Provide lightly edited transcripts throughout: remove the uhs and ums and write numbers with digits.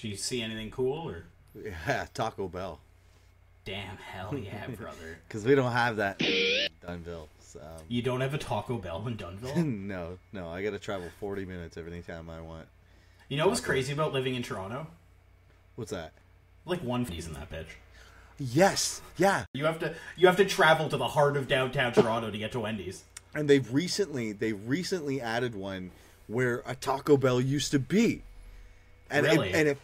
Did you see anything cool or? Yeah, Taco Bell. Damn, hell yeah, brother. Because we don't have that in Dunnville. So. You don't have a Taco Bell in Dunnville? No. I got to travel 40 minutes every time I want. You know what's crazy about living in Toronto? What's that? Like one fees in that bitch. Yes, yeah. You have to travel to the heart of downtown Toronto to get to Wendy's. And they've recently added one where a Taco Bell used to be. And really?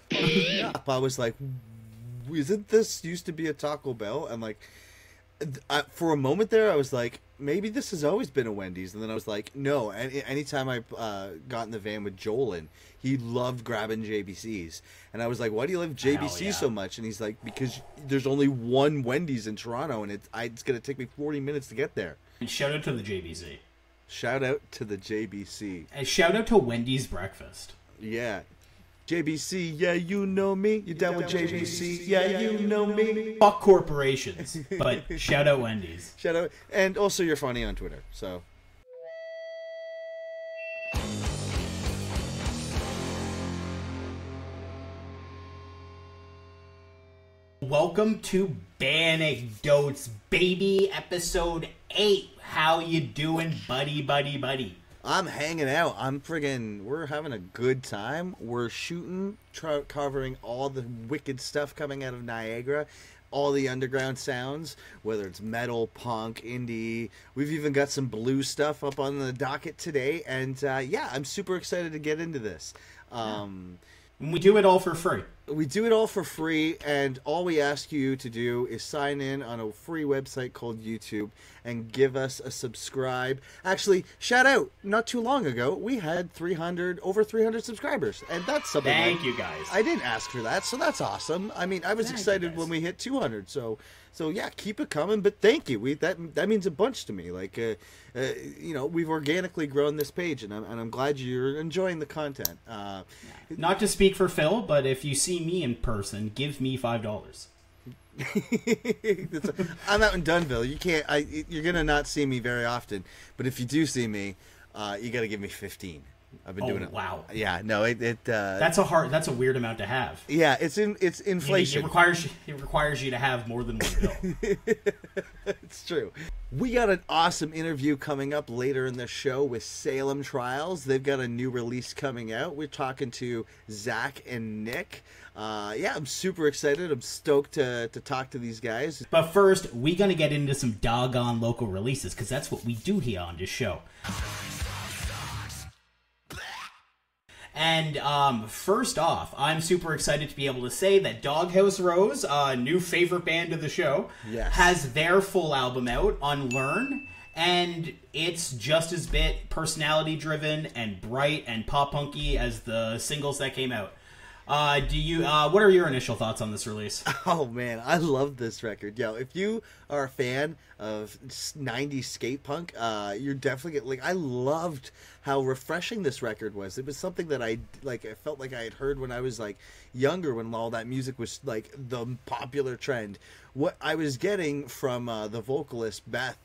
I was like, isn't this used to be a Taco Bell? And like, for a moment there, I was like, maybe this has always been a Wendy's. And then I was like, no. And anytime I got in the van with Jolin, he loved grabbing JBCs. And I was like, why do you love JBC so much? And he's like, because there's only one Wendy's in Toronto, and it's going to take me 40 minutes to get there. And shout out to the JBC. Shout out to the JBC. And shout out to Wendy's breakfast. Yeah. JBC, yeah, you know me. You down with JBC? Yeah, you know me. Fuck corporations, but shout out Wendy's. Shout out. And also you're funny on Twitter, so... Welcome to Bandecdotes, baby, episode 8. How you doing, buddy? I'm hanging out. We're having a good time. We're shooting, covering all the wicked stuff coming out of Niagara, all the underground sounds, whether it's metal, punk, indie. We've even got some blues stuff up on the docket today. And yeah, I'm super excited to get into this. We do it all for free. We do it all for free, and all we ask you to do is sign in on a free website called YouTube and give us a subscribe. Actually, shout out, not too long ago, we had over 300 subscribers, and that's something. Thank you, guys. I didn't ask for that, so that's awesome. I mean, I was excited when we hit 200, so yeah, keep it coming, but thank you. That means a bunch to me. Like, you know, we've organically grown this page, and I'm glad you're enjoying the content. Not to speak for Phil, but if you see me in person, give me $5. I'm out in Dunnville. You're gonna not see me very often, but if you do see me, you got to give me 15. I've been doing it. Wow. Yeah. No. That's a weird amount to have. Yeah. It's inflation. It requires you to have more than one bill. It's true. We got an awesome interview coming up later in the show with Salem Trials. They've got a new release coming out. We're talking to Zack and Nick. Yeah, I'm super excited. I'm stoked to talk to these guys. But first, we're going to get into some doggone local releases, because that's what we do here on this show. And first off, I'm super excited to be able to say that Doghouse Rose, new favorite band of the show, has their full album out, Unlearn, and it's just as bit personality-driven and bright and pop-punky as the singles that came out. What are your initial thoughts on this release? Oh man, I love this record. Yo, if you are a fan of 90s skate punk, you're definitely I loved how refreshing this record was. It was something that I felt like I had heard when I was like younger, when all that music was like the popular trend. What I was getting from the vocalist Beth,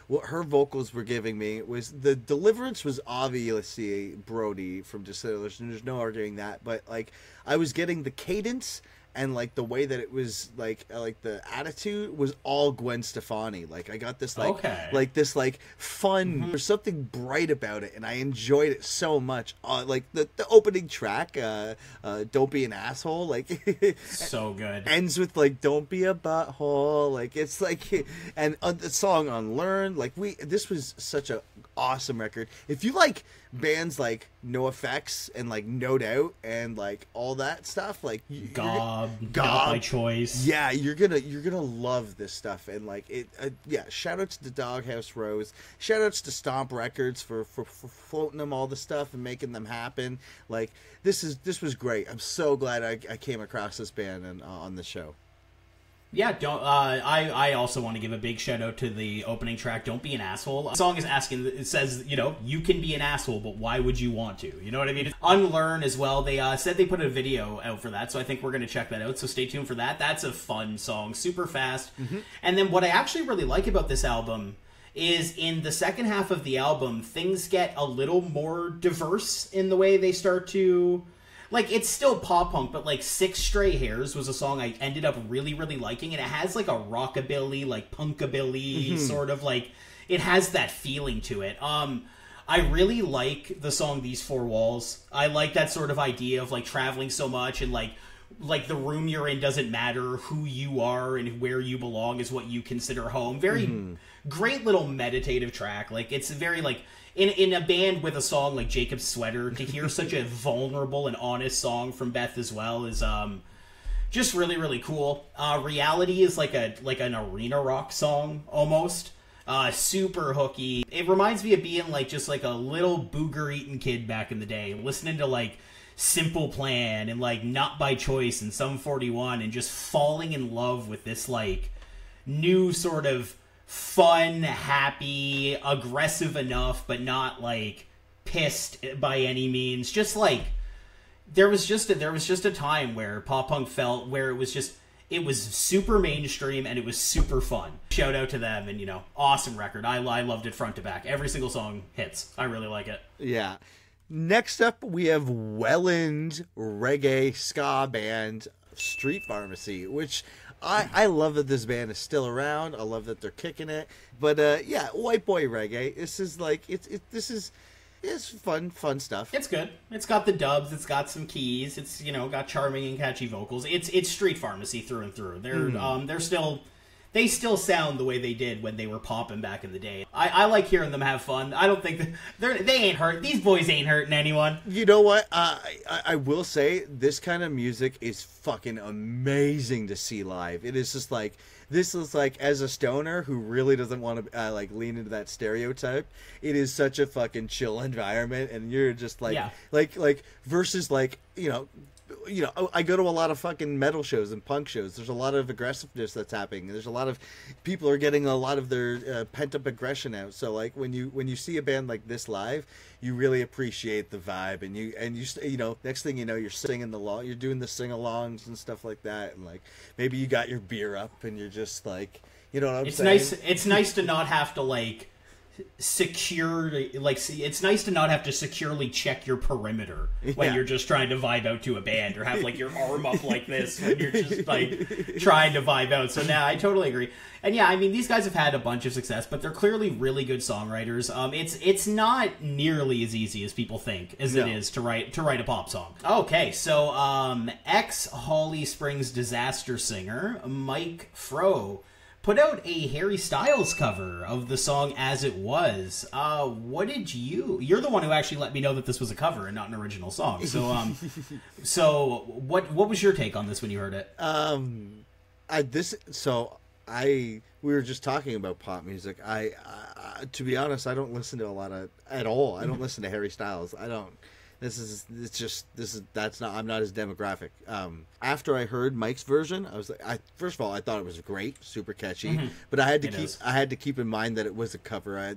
what her vocals were giving me was the deliverance was obviously Brody from Distillers, and there's no arguing that, but like I was getting the cadence and like the way that it was like the attitude was all Gwen Stefani. Like I got this this fun, there's something bright about it, and I enjoyed it so much. Like the opening track, Don't Be an Asshole, like so good. Ends with like Don't Be a Butthole, like it's like, and the song Unlearn, like this was such a awesome record. If you like bands like No Effects and like No Doubt and like all that stuff, like Gob by choice, yeah, you're gonna love this stuff. And like it, yeah, shout outs to Doghouse Rose, shout outs to Stomp Records for floating them all the stuff and making them happen. Like this was great. I'm so glad I came across this band and on the show. Yeah, I also want to give a big shout out to the opening track, Don't Be an Asshole. The song it says, you know, you can be an asshole, but why would you want to? You know what I mean? Unlearn as well. They said they put a video out for that, so I think we're going to check that out. So stay tuned for that. That's a fun song, super fast. And then what I actually really like about this album is in the second half of the album, things get a little more diverse in the way they start to like, it's still pop punk, but like Six Stray Hairs was a song I ended up really, really liking, and it has like a rockabilly, like punkabilly sort of like, it has that feeling to it. I really like the song These Four Walls. I like that sort of idea of like traveling so much and like the room you're in doesn't matter, who you are and where you belong is what you consider home. Very great little meditative track. Like, it's very like, in a band with a song like Jacob's Sweater, to hear such a vulnerable and honest song from Beth as well is just really, really cool. Reality is like an arena rock song almost. Super hooky. It reminds me of being like just like a little booger-eating kid back in the day, listening to like Simple Plan and like Not By Choice and Sum 41 and just falling in love with this like new sort of fun, happy, aggressive enough, but not like pissed by any means. Just like there was just a time where pop punk felt where it was super mainstream and it was super fun. Shout out to them, and awesome record. I loved it front to back. Every single song hits. I really like it. Yeah. Next up, we have Welland reggae ska band Street Pharmacy, which I love that this band is still around. I love that they're kicking it. But yeah, white boy reggae. This is like it's fun stuff. It's good. It's got the dubs. It's got some keys. It's got charming and catchy vocals. It's Street Pharmacy through and through. They still sound the way they did when they were popping back in the day. I like hearing them have fun. I don't think they ain't hurt. These boys ain't hurting anyone. You know what? I will say this kind of music is fucking amazing to see live. It is just like, this is like, as a stoner who really doesn't want to like lean into that stereotype, it is such a fucking chill environment, and you're just like, like versus like, I go to a lot of fucking metal shows and punk shows. There's a lot of aggressiveness that's happening. There's a lot of people are getting a lot of their pent up aggression out. So like when you see a band like this live, you really appreciate the vibe, and you next thing you know, you're singing you're doing the sing-alongs and stuff like that, and like maybe you got your beer up and you're just like, you know what I'm saying? It's nice to not have to like it's nice to not have to securely check your perimeter when you're just trying to vibe out to a band, or have like your arm up like this when you're just like trying to vibe out. So now I totally agree. And yeah, I mean, these guys have had a bunch of success, but they're clearly really good songwriters. It's not nearly as easy as people think it is to write a pop song. Okay, so ex Holly Springs Disaster singer Mike Froh put out a Harry Styles cover of the song As It Was. What did you're the one who actually let me know that this was a cover and not an original song. So so what was your take on this when you heard it? We were just talking about pop music. I to be honest, I don't listen to a lot of at all. I don't listen to Harry Styles. I don't. I'm not his demographic. After I heard Mike's version, I was like, first of all, I thought it was great, super catchy, but I had to keep in mind that it was a cover. I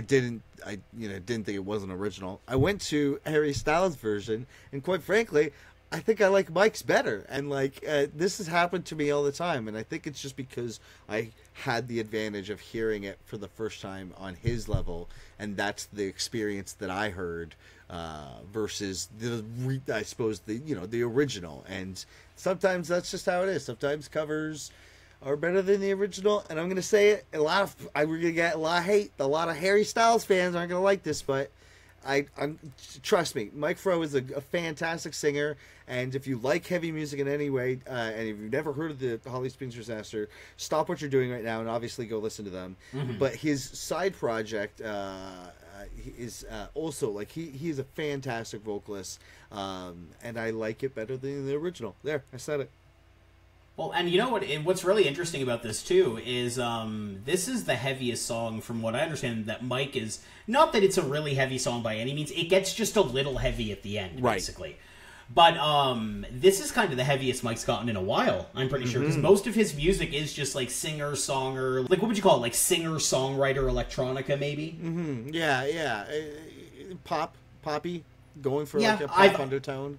didn't think it was an original. I went to Harry Styles' version, and quite frankly, I think I like Mike's better. And like this has happened to me all the time, and I think it's just because I had the advantage of hearing it for the first time on his level, and that's the experience that I heard versus the original. And sometimes that's just how it is. Sometimes covers are better than the original, and I'm gonna say it. We're gonna get a lot of hate. A lot of Harry Styles fans aren't gonna like this, but trust me, Mike Froh is a fantastic singer, and if you like heavy music in any way, and if you've never heard of the Holly Springs Disaster, stop what you're doing right now and obviously go listen to them. But his side project is also like he is a fantastic vocalist, and I like it better than the original. There, I said it. Well, and you know what? What's really interesting about this too is this is the heaviest song, from what I understand, that Mike is. Not that it's a really heavy song by any means. It gets just a little heavy at the end, basically. But this is kind of the heaviest Mike's gotten in a while, I'm pretty sure, because most of his music is just like singer-songer, like what would you call it, like singer-songwriter electronica, maybe? Yeah. Poppy, going for like a pop undertone.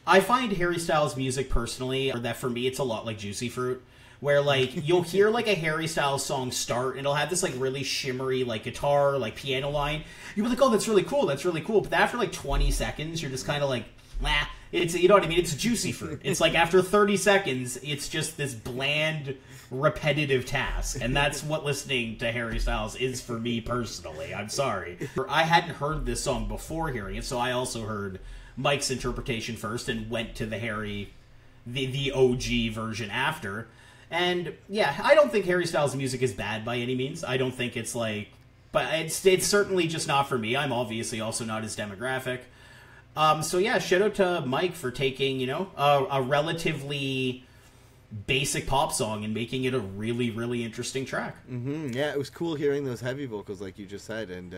I find Harry Styles' music personally, or that for me, it's a lot like Juicy Fruit, where like you'll hear like a Harry Styles song start, and it'll have this like really shimmery like guitar, like piano line. You'll be like, oh, that's really cool, but after like 20 seconds, you're just kind of like, It's, you know what I mean? It's juicy fruit. It's like after 30 seconds, it's just this bland, repetitive task. And that's what listening to Harry Styles is for me personally. I'm sorry. I hadn't heard this song before hearing it, so I also heard Mike's interpretation first and went to the the OG version after. And yeah, I don't think Harry Styles' music is bad by any means. I don't think it's like... But it's certainly just not for me. I'm obviously also not his demographic. So yeah, shout out to Mike for taking, you know, a relatively basic pop song and making it a really, really interesting track. Yeah, it was cool hearing those heavy vocals like you just said, and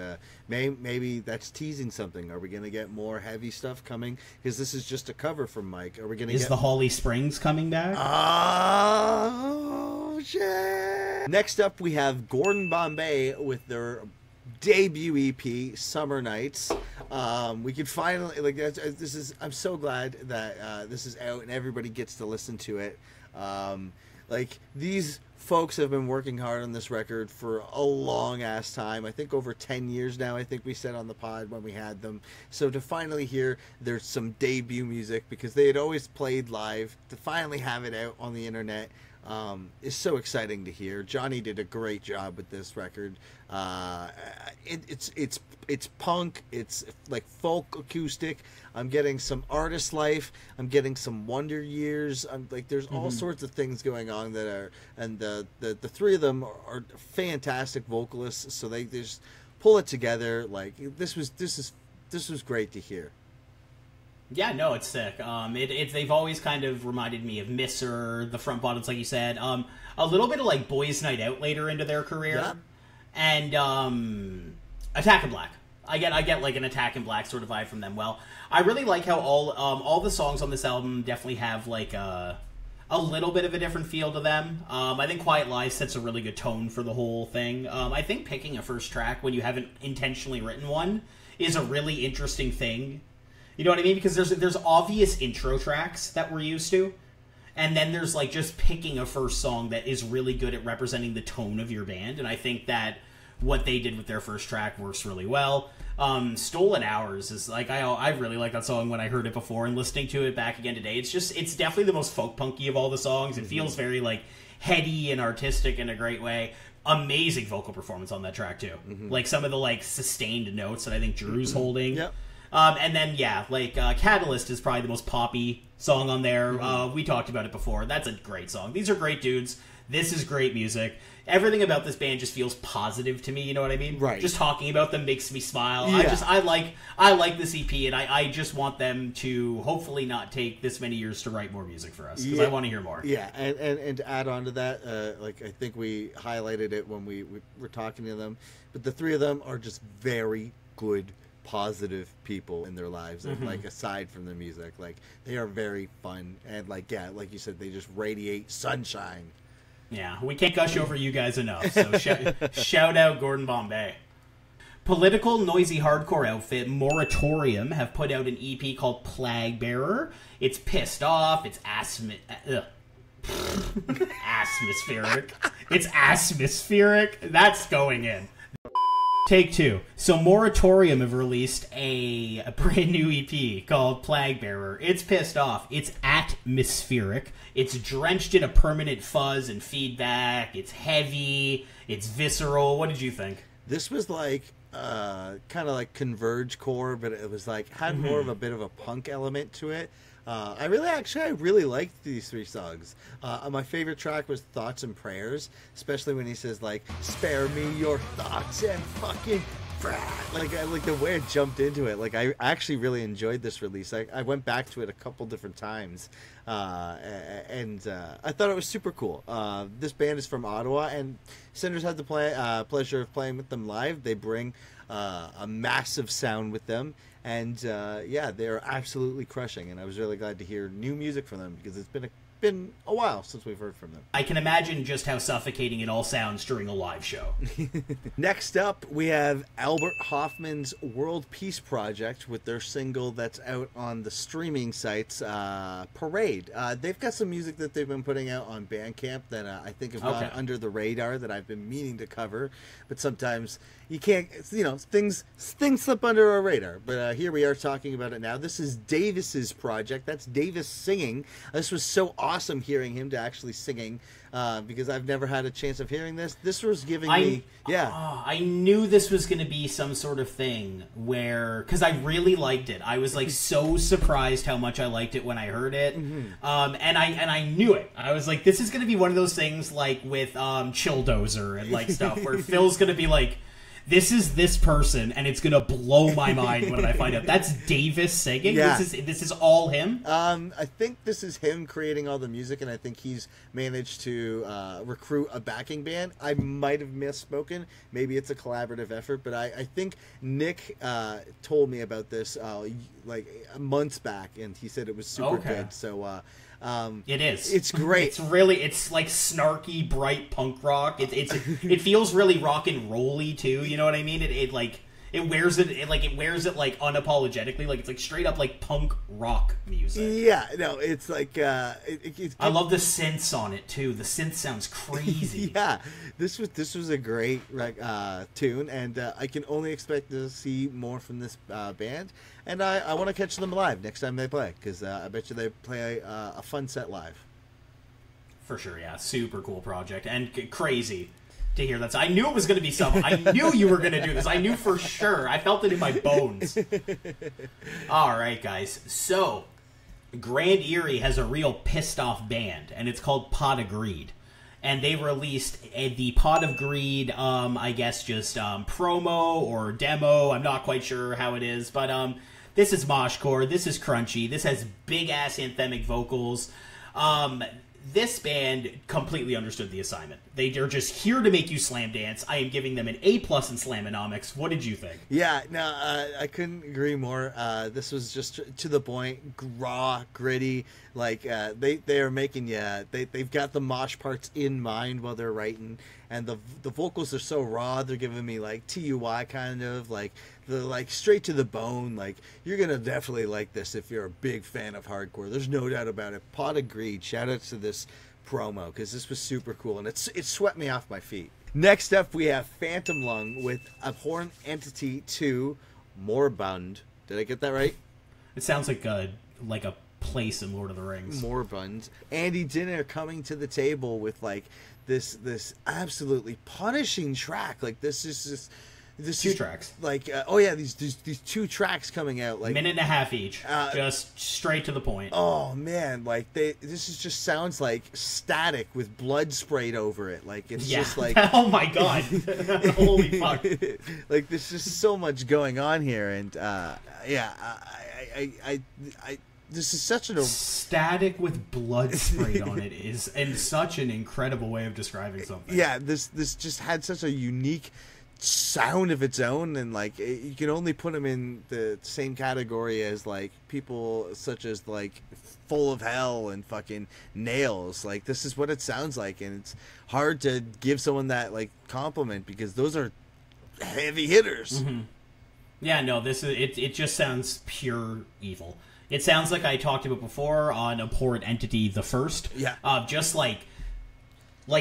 maybe that's teasing something. Are we going to get more heavy stuff coming? Because this is just a cover from Mike. Are we going to Is the Holly Springs coming back? Oh, shit! Next up, we have Gordon Bombay with their debut EP, Summer Nights. We could finally, like, this is, I'm so glad that this is out and everybody gets to listen to it. Like, these folks have been working hard on this record for a long ass time. I think over 10 years now, I think we said on the pod when we had them. So to finally hear there's some debut music, because they had always played live, to finally have it out on the internet is so exciting to hear. Johnny did a great job with this record. It's punk. It's like folk acoustic. I'm getting some Artist Life. I'm getting some Wonder Years. I'm like, there's all sorts of things going on that are, and the three of them are fantastic vocalists. So they just pull it together. Like, this was great to hear. Yeah, no, it's sick. They've always kind of reminded me of Misser, the Front Bottoms, like you said. A little bit of like Boys Night Out later into their career, yeah. And Attack in Black. I get like an Attack in Black sort of vibe from them. Well, I really like how all the songs on this album definitely have like a little bit of a different feel to them. I think Quiet Lies sets a really good tone for the whole thing. I think picking a first track when you haven't intentionally written one is a really interesting thing. You know what I mean? Because there's obvious intro tracks that we're used to, and then there's like just picking a first song that is really good at representing the tone of your band, and I think that what they did with their first track works really well. Stolen Hours is like, I really like that song when I heard it before, and listening to it back again today, it's definitely the most folk punky of all the songs. It feels very like heady and artistic in a great way. Amazing vocal performance on that track too. Like some of the like sustained notes that I think Drew's holding. Yep. And then, yeah, like, Catalyst is probably the most poppy song on there. We talked about it before. That's a great song. These are great dudes. This is great music. Everything about this band just feels positive to me, you know what I mean? Right. Just talking about them makes me smile. Yeah. I like this EP, and I just want them to hopefully not take this many years to write more music for us, because I want to hear more. Yeah, and to add on to that, like, I think we highlighted it when we were talking to them, but the three of them are just very good, positive people in their lives, and like, aside from the music, like, they are very fun, and like, yeah, like you said, they just radiate sunshine. Yeah, we can't gush over you guys enough, so shout out Gordon Bombay. Political noisy hardcore outfit Moratorium have put out an EP called Plague Bearer. It's pissed off, it's atmospheric. It's atmospheric. That's going in. Take two. So Moratorium have released a brand new EP called Plague Bearer. It's pissed off. It's atmospheric. It's drenched in a permanent fuzz and feedback. It's heavy. It's visceral. What did you think? This was like kind of like Converge core, but it was like had more of a bit of a punk element to it. I really liked these three songs. My favorite track was Thoughts and Prayers, especially when he says like, "Spare me your thoughts and fucking like I like the way it jumped into it. Like, I actually really enjoyed this release. I went back to it a couple different times, and I thought it was super cool. This band is from Ottawa, and Cinders had the pleasure of playing with them live. They bring a massive sound with them. And yeah, they're absolutely crushing, and I was really glad to hear new music from them, because it's been a while since we've heard from them. I can imagine just how suffocating it all sounds during a live show. Next up, we have Albert Hofmann's World Peace Project with their single that's out on the streaming sites, Parade. They've got some music that they've been putting out on Bandcamp that I think have gone under the radar, that I've been meaning to cover, but sometimes you can't, know, things slip under our radar. But here we are talking about it now. This is Davis's project. That's Davis singing. This was so awesome hearing him to actually singing, because I've never had a chance of hearing this. This was giving me, I knew this was going to be some sort of thing where, because I really liked it. I was like so surprised how much I liked it when I heard it, and I knew it. I was like, this is going to be one of those things like with Chilldozer and like stuff where Phil's going to be like, this is this person, and it's gonna blow my mind when I find out that's Davis singing. Yeah. This is all him. I think this is him creating all the music, and I think he's managed to recruit a backing band. I might have misspoken. Maybe it's a collaborative effort, but I think Nick told me about this like months back, and he said it was super good. So. It is. It's great. It's like snarky, bright punk rock. It feels really rock and rolly too. You know what I mean? It wears it like unapologetically. Like it's like straight up like punk rock music. Yeah, no, it's like I love the synths on it too. The synth sounds crazy. Yeah, this was a great tune, and I can only expect to see more from this band. And I want to catch them live next time they play, because I bet you they play a fun set live. For sure, yeah. Super cool project, and crazy to hear that. I knew it was going to be something. I knew you were going to do this. I knew for sure. I felt it in my bones. All right, guys. So, Grand Erie has a real pissed off band, and it's called Pot of Greed. And they released the Pot of Greed, I guess just promo or demo. I'm not quite sure how it is, but this is moshcore. This is crunchy. This has big ass anthemic vocals. This band completely understood the assignment. They're just here to make you slam dance. I am giving them an A+ in Slamonomics. What did you think? Yeah, no, I couldn't agree more. This was just to the point, raw, gritty. Like they are making they've got the mosh parts in mind while they're writing, and the vocals are so raw. They're giving me like TUI kind of like the like straight to the bone. Like you're gonna definitely like this if you're a big fan of hardcore. There's no doubt about it. Pot of Greed. Shout out to this promo, because this was super cool, and it swept me off my feet. Next up, we have Phantom Lung with Abhorrent Entity 2 Moribund. Did I get that right? It sounds like a place in Lord of the Rings. Moribund. Andy Dinner coming to the table with like this absolutely punishing track. Like this is just two tracks. Like these two tracks coming out like minute and a half each, just straight to the point. Oh man, like this just sounds like static with blood sprayed over it. Like it's just like oh my god, holy fuck! Like there's just so much going on here, and this is such a static with blood sprayed on it is and such an incredible way of describing something. Yeah, this just had such a unique sound of its own, and like you can only put them in the same category as like people such as like Full of Hell and fucking Nails. Like this is what it sounds like, and it's hard to give someone that like compliment because those are heavy hitters. Mm-hmm. Yeah, no, this is it just sounds pure evil. It sounds like I talked about before on Abhorrent Entity the First. Yeah. Just like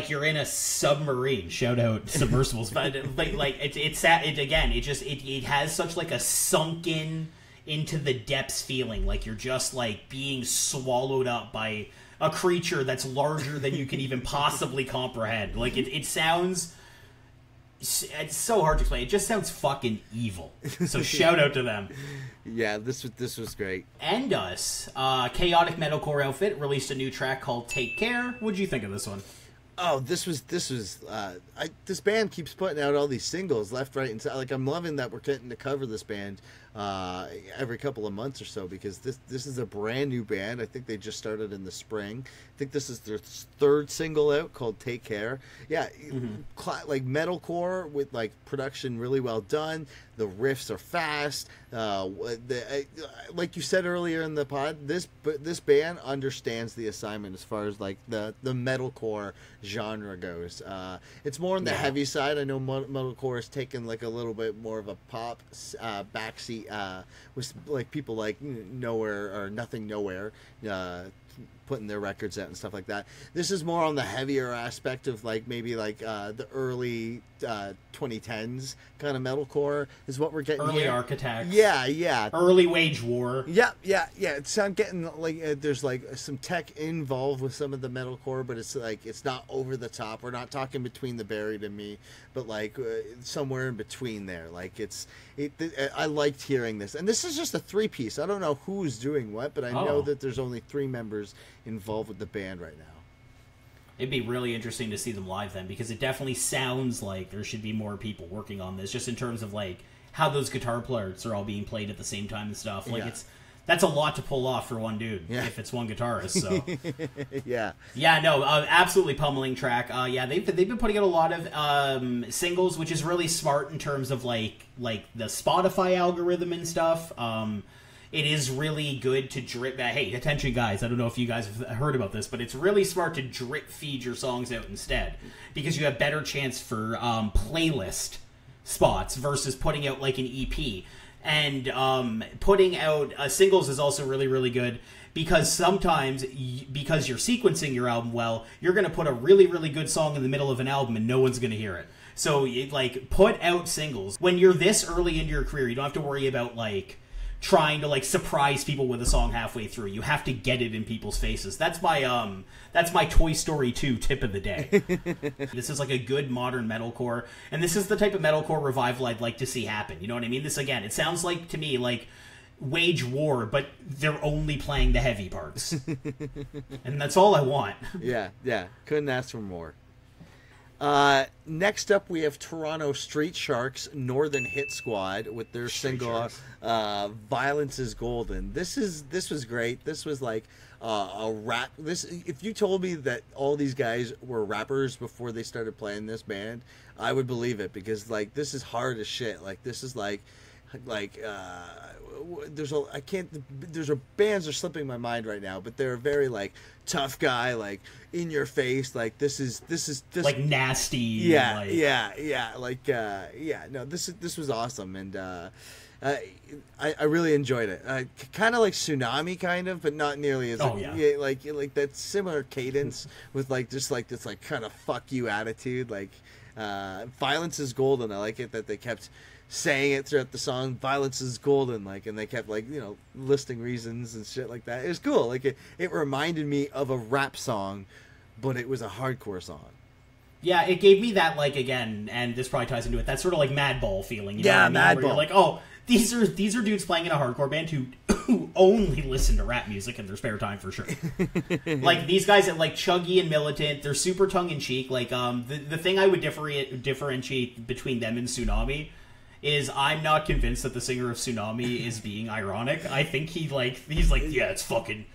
you're in a submarine. Shout out submersibles, but like it has such like a sunken into the depths feeling, like you're just like being swallowed up by a creature that's larger than you can even possibly comprehend. Like it sounds. It's so hard to explain. It just sounds fucking evil. So shout out to them. Yeah, this was great. And Us, chaotic metalcore outfit, released a new track called Take Care. What'd you think of this one? Oh, this band keeps putting out all these singles left, right, and center. Like I'm loving that we're getting to cover this band every couple of months or so, because this is a brand new band. I think they just started in the spring. I think this is their third single out, called Take Care. Yeah, like metalcore with like production really well done. The riffs are fast. Like you said earlier in the pod, this band understands the assignment as far as like the metalcore genre goes. It's more on the heavy side. I know metalcore has taken like a little bit more of a pop backseat heavy with like people like Nowhere or Nothing Nowhere putting their records out and stuff like that. This is more on the heavier aspect of like maybe like the early 2010s kind of metalcore is what we're getting early here. Architects. Yeah. Early Wage War. Yeah. It's not getting like there's like some tech involved with some of the metalcore, but it's like it's not over the top. We're not talking Between the Buried and Me, but like somewhere in between there. Like I liked hearing this, and this is just a 3-piece. I don't know who's doing what, but I know that there's only 3 members involved with the band right now. It'd be really interesting to see them live then, because it definitely sounds like there should be more people working on this, just in terms of like how those guitar parts are all being played at the same time and stuff. Like that's a lot to pull off for one dude if it's one guitarist. So absolutely pummeling track. They've been putting out a lot of singles, which is really smart in terms of like the Spotify algorithm and stuff. It is really good to drip. Hey, attention, guys! I don't know if you guys have heard about this, but it's really smart to drip feed your songs out instead, because you have better chance for playlist spots versus putting out like an EP. And putting out singles is also really, really good, because sometimes, because you're sequencing your album well, you're going to put a really, really good song in the middle of an album and no one's going to hear it. So, put out singles. When you're this early into your career, you don't have to worry about, trying to surprise people with a song halfway through. You have to get it in people's faces. That's my Toy Story 2 tip of the day. This is a good modern metalcore, and this is the type of metalcore revival I'd like to see happen. You know what I mean? This again, it sounds like to me like Wage War, but they're only playing the heavy parts. And that's all I want. Yeah. Couldn't ask for more. Next up, we have Toronto Street Sharks Northern Hit Squad with their single "Violence Is Golden." This was great. This was like a rap. If you told me that all these guys were rappers before they started playing this band, I would believe it, because this is hard as shit. This is there's bands are slipping my mind right now, but they're very tough guy, in your face, this is nasty. This was awesome, and I really enjoyed it. Kind of like Tsunami, but not nearly as like that similar cadence with this kind of fuck you attitude. Violence Is Golden. I like it that they kept saying it throughout the song. Violence is golden, and they kept listing reasons and shit like that. It was cool. It reminded me of a rap song, but it was a hardcore song. Yeah, it gave me that again, and this probably ties into it, that sort of Madball feeling. You know what I mean? Madball. You're these are dudes playing in a hardcore band who only listen to rap music in their spare time, for sure. These guys at Chuggy and Militant, they're super tongue in cheek. The thing I would differentiate between them and Tsunami is I'm not convinced that the singer of Tsunami is being ironic. I think he's yeah, it's fucking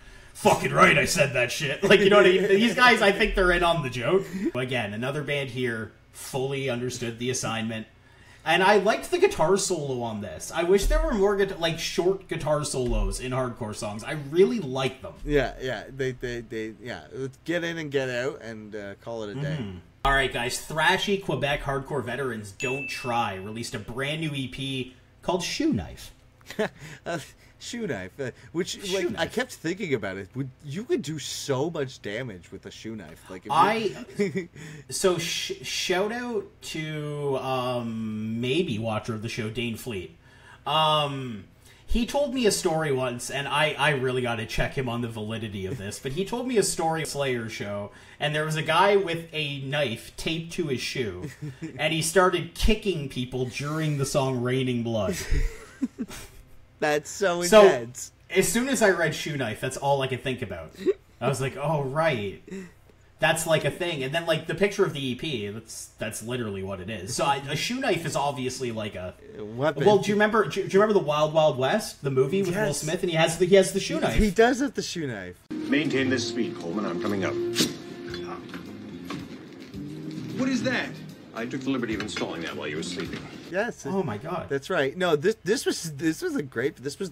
right, I said that shit. You know what I mean? These guys, I think they're in on the joke. Again, another band here fully understood the assignment. And I liked the guitar solo on this. I wish there were more short guitar solos in hardcore songs. I really like them. Yeah. They let's get in and get out and call it a day. Alright guys, thrashy Quebec hardcore veterans Don't Try released a brand new EP called Shoe Knife. Shoe knife, which shoe knife. I kept thinking about it. You could do so much damage with a shoe knife. Shout out to maybe watcher of the show, Dane Fleet. He told me a story once, and I really got to check him on the validity of this, but he told me a story of Slayer show, and there was a guy with a knife taped to his shoe, and he started kicking people during the song Raining Blood. That's so intense. As soon as I read Shoe Knife, that's all I could think about. I was like, oh, right. That's a thing. And then the picture of the EP, that's literally what it is. So a shoe knife is obviously a weapon. Well, do you remember the Wild Wild West, the movie with Will Smith, and he has the shoe knife? He does have the shoe knife. Maintain this speed, Coleman. I'm coming up. What is that? I took the liberty of installing that while you were sleeping. Yes. Oh my god. That's right. No, this was a great. This was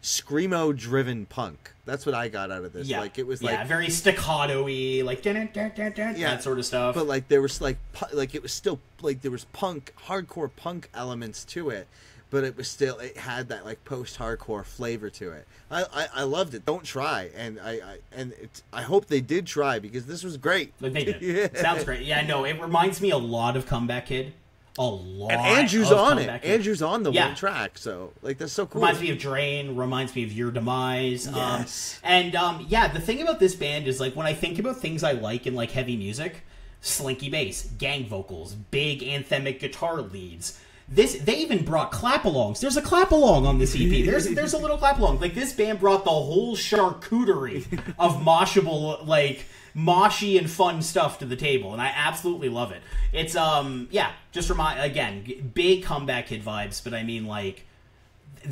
screamo driven punk. That's what I got out of this. Yeah. It was very staccato-y, that sort of stuff. But there was it was still there was hardcore punk elements to it, but it had that like post-hardcore flavor to it. I loved it. Don't try, and I hope they did try, because this was great. Like they did. Yeah. Sounds great. Yeah, no, it reminds me a lot of Comeback Kid. A lot. And Andrew's on it. Kid. Andrew's on the one track, so like that's so cool. Reminds me of Drain. Reminds me of Your Demise. Yes. Yeah, the thing about this band is like when I think about things I like in like heavy music, slinky bass, gang vocals, big anthemic guitar leads. They even brought clap-alongs. There's a clap-along on this EP. There's a little clap-along. Like, this band brought the whole charcuterie of moshable, like, moshy and fun stuff to the table, and I absolutely love it. It's, just again, big Comeback Kid vibes, but I mean, like,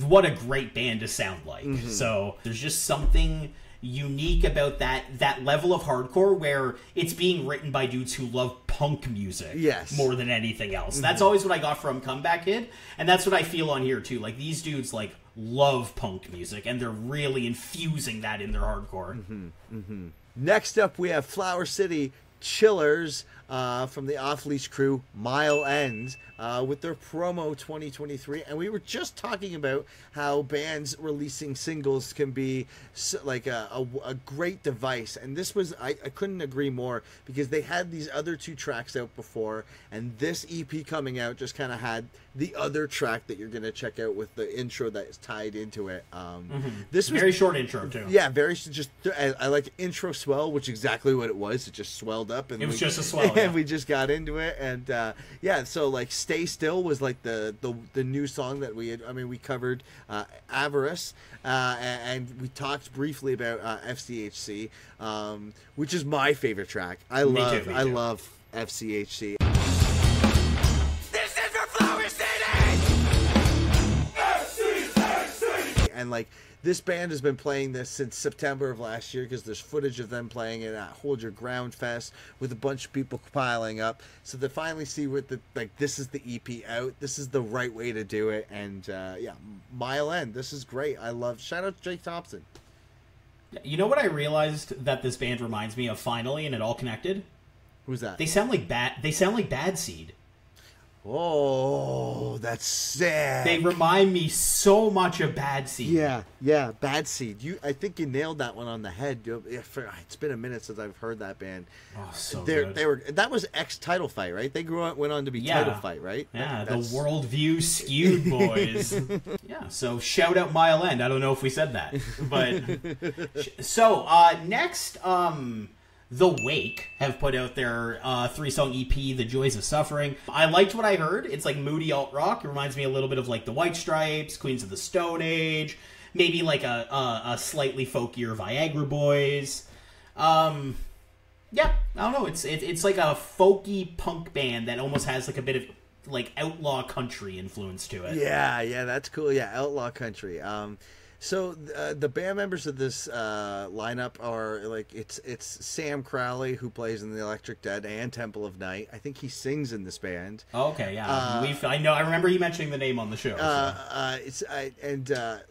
what a great band to sound like. Mm-hmm. So, there's just something unique about that level of hardcore where it's being written by dudes who love punk music more than anything else. Mm-hmm. That's always what I got from Comeback Kid, and that's what I feel on here too. Like, these dudes like love punk music, and they're really infusing that in their hardcore. Mm-hmm. Mm-hmm. Next up, we have Flower City Chillers from the Off Leash crew, Mile End, with their promo 2023. And we were just talking about how bands releasing singles can be like a great device. And this was, I couldn't agree more, because they had these other two tracks out before, and this EP coming out just kind of had the other track that you're going to check out with the intro that is tied into it. This was very short intro too. Yeah, I like intro swell, which is exactly what it was. It just swelled up, and it was just a swell. And we just got into it, and so like Stay Still was like the new song that we covered Avarice, and we talked briefly about FCHC, which is my favorite track. I love FCHC. This is for Flower City! FCHC! And like, this band has been playing this since September of last year, because there's footage of them playing it at Hold Your Ground Fest with a bunch of people piling up. So they finally see this is the EP out. This is the right way to do it. And Mile End. This is great. I love. Shout out to Jake Thompson. You know what I realized that this band reminds me of finally, and it all connected? Who's that? They sound like Bad Seed. Oh, that's sad. They remind me so much of Bad Seed. Yeah, Bad Seed. I think you nailed that one on the head. It's been a minute since I've heard that band. Oh, so good. That was ex-Title Fight, right? They went on to be Title Fight, right? Yeah, the Worldview Skewed boys. Yeah, so shout out Mile End. I don't know if we said that, but so next, The Wake have put out their 3-song EP, The Joys of Suffering. I liked what I heard. It's like moody alt-rock. It reminds me a little bit of like the White Stripes, Queens of the Stone Age, maybe like a slightly folkier Viagra Boys. I don't know. It's like a folky punk band that almost has like a bit of like outlaw country influence to it. Yeah, that's cool. Yeah, outlaw country. So the band members of this lineup are like it's Sam Crowley, who plays in the Electric Dead and Temple of Night. I think he sings in this band. Okay, yeah, I remember you mentioning the name on the show.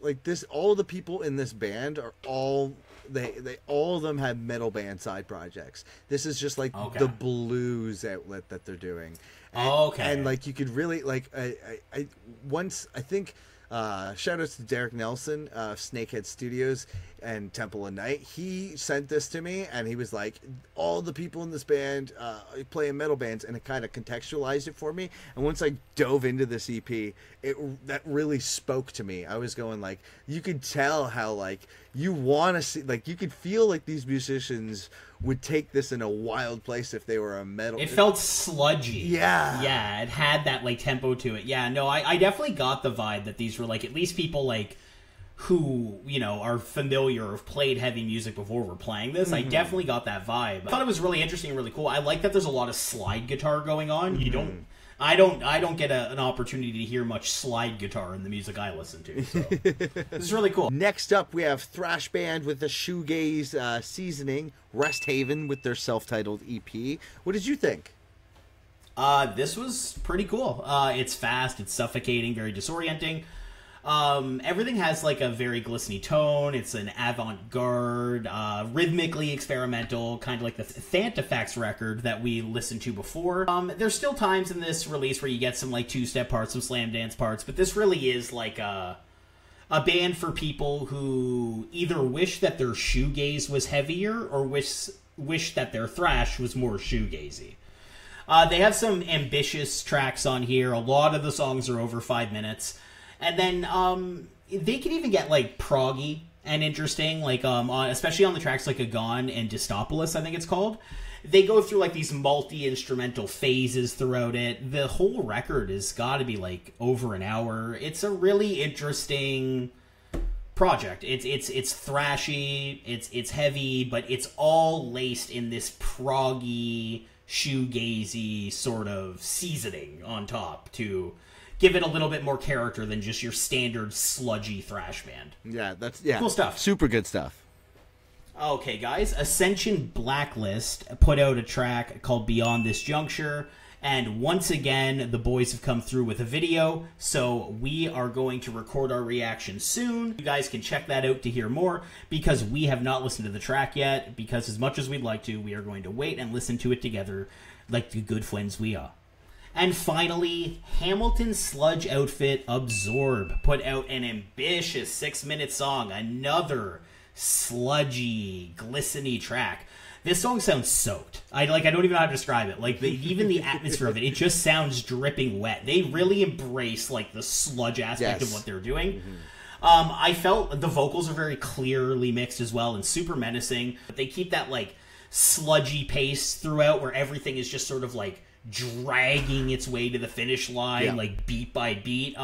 Like this, all the people in this band are all they all of them have metal band side projects. This is just like the blues outlet that they're doing. And like you could really like I think. Shout out to Derek Nelson of Snakehead Studios and Temple of Night. He sent this to me, and he was like, all the people in this band play in metal bands, and it kind of contextualized it for me. And once I dove into this EP, that really spoke to me. I was going like, you could tell how like you want to see, like you could feel like these musicians would take this in a wild place if they were a metal. It felt sludgy. Yeah, it had that like tempo to it. Yeah, no, I definitely got the vibe that these were like at least people like who, you know, are familiar or have played heavy music before were playing this. I definitely got that vibe. I thought it was really interesting and really cool. I like that there's a lot of slide guitar going on. I don't get an opportunity to hear much slide guitar in the music I listen to. So this is really cool. Next up, we have thrash band with the shoegaze seasoning, Resthaven with their self-titled EP. What did you think? This was pretty cool. It's fast, it's suffocating, very disorienting. Everything has like a very glistening tone. It's an avant-garde, rhythmically experimental, kind of like the Bandecfolks record that we listened to before. There's still times in this release where you get some like two-step parts, some slam dance parts, but this really is like a band for people who either wish that their shoegaze was heavier or wish that their thrash was more shoegazy. They have some ambitious tracks on here. A lot of the songs are over 5 minutes. And then they can even get like proggy and interesting, like especially on the tracks like Agon and Dystopolis, I think it's called. They go through like these multi-instrumental phases throughout it. The whole record has got to be like over an hour. It's a really interesting project. It's thrashy, it's heavy, but it's all laced in this proggy, shoegazy sort of seasoning on top to give it a little bit more character than just your standard sludgy thrash band. Yeah, that's cool stuff. Super good stuff. Okay, guys, Ascension Blacklist put out a track called Beyond This Juncture, and once again, the boys have come through with a video, so we are going to record our reaction soon. You guys can check that out to hear more, because we have not listened to the track yet, because as much as we'd like to, we are going to wait and listen to it together like the good friends we are. And finally, Hamilton sludge outfit Absorb put out an ambitious 6-minute song, another sludgy, glistening track. This song sounds soaked. I don't even know how to describe it. Like even the atmosphere of it just sounds dripping wet. They really embrace like the sludge aspect of what they're doing. I felt the vocals are very clearly mixed as well and super menacing. But they keep that like sludgy pace throughout, where everything is just sort of like dragging its way to the finish line, like beat by beat.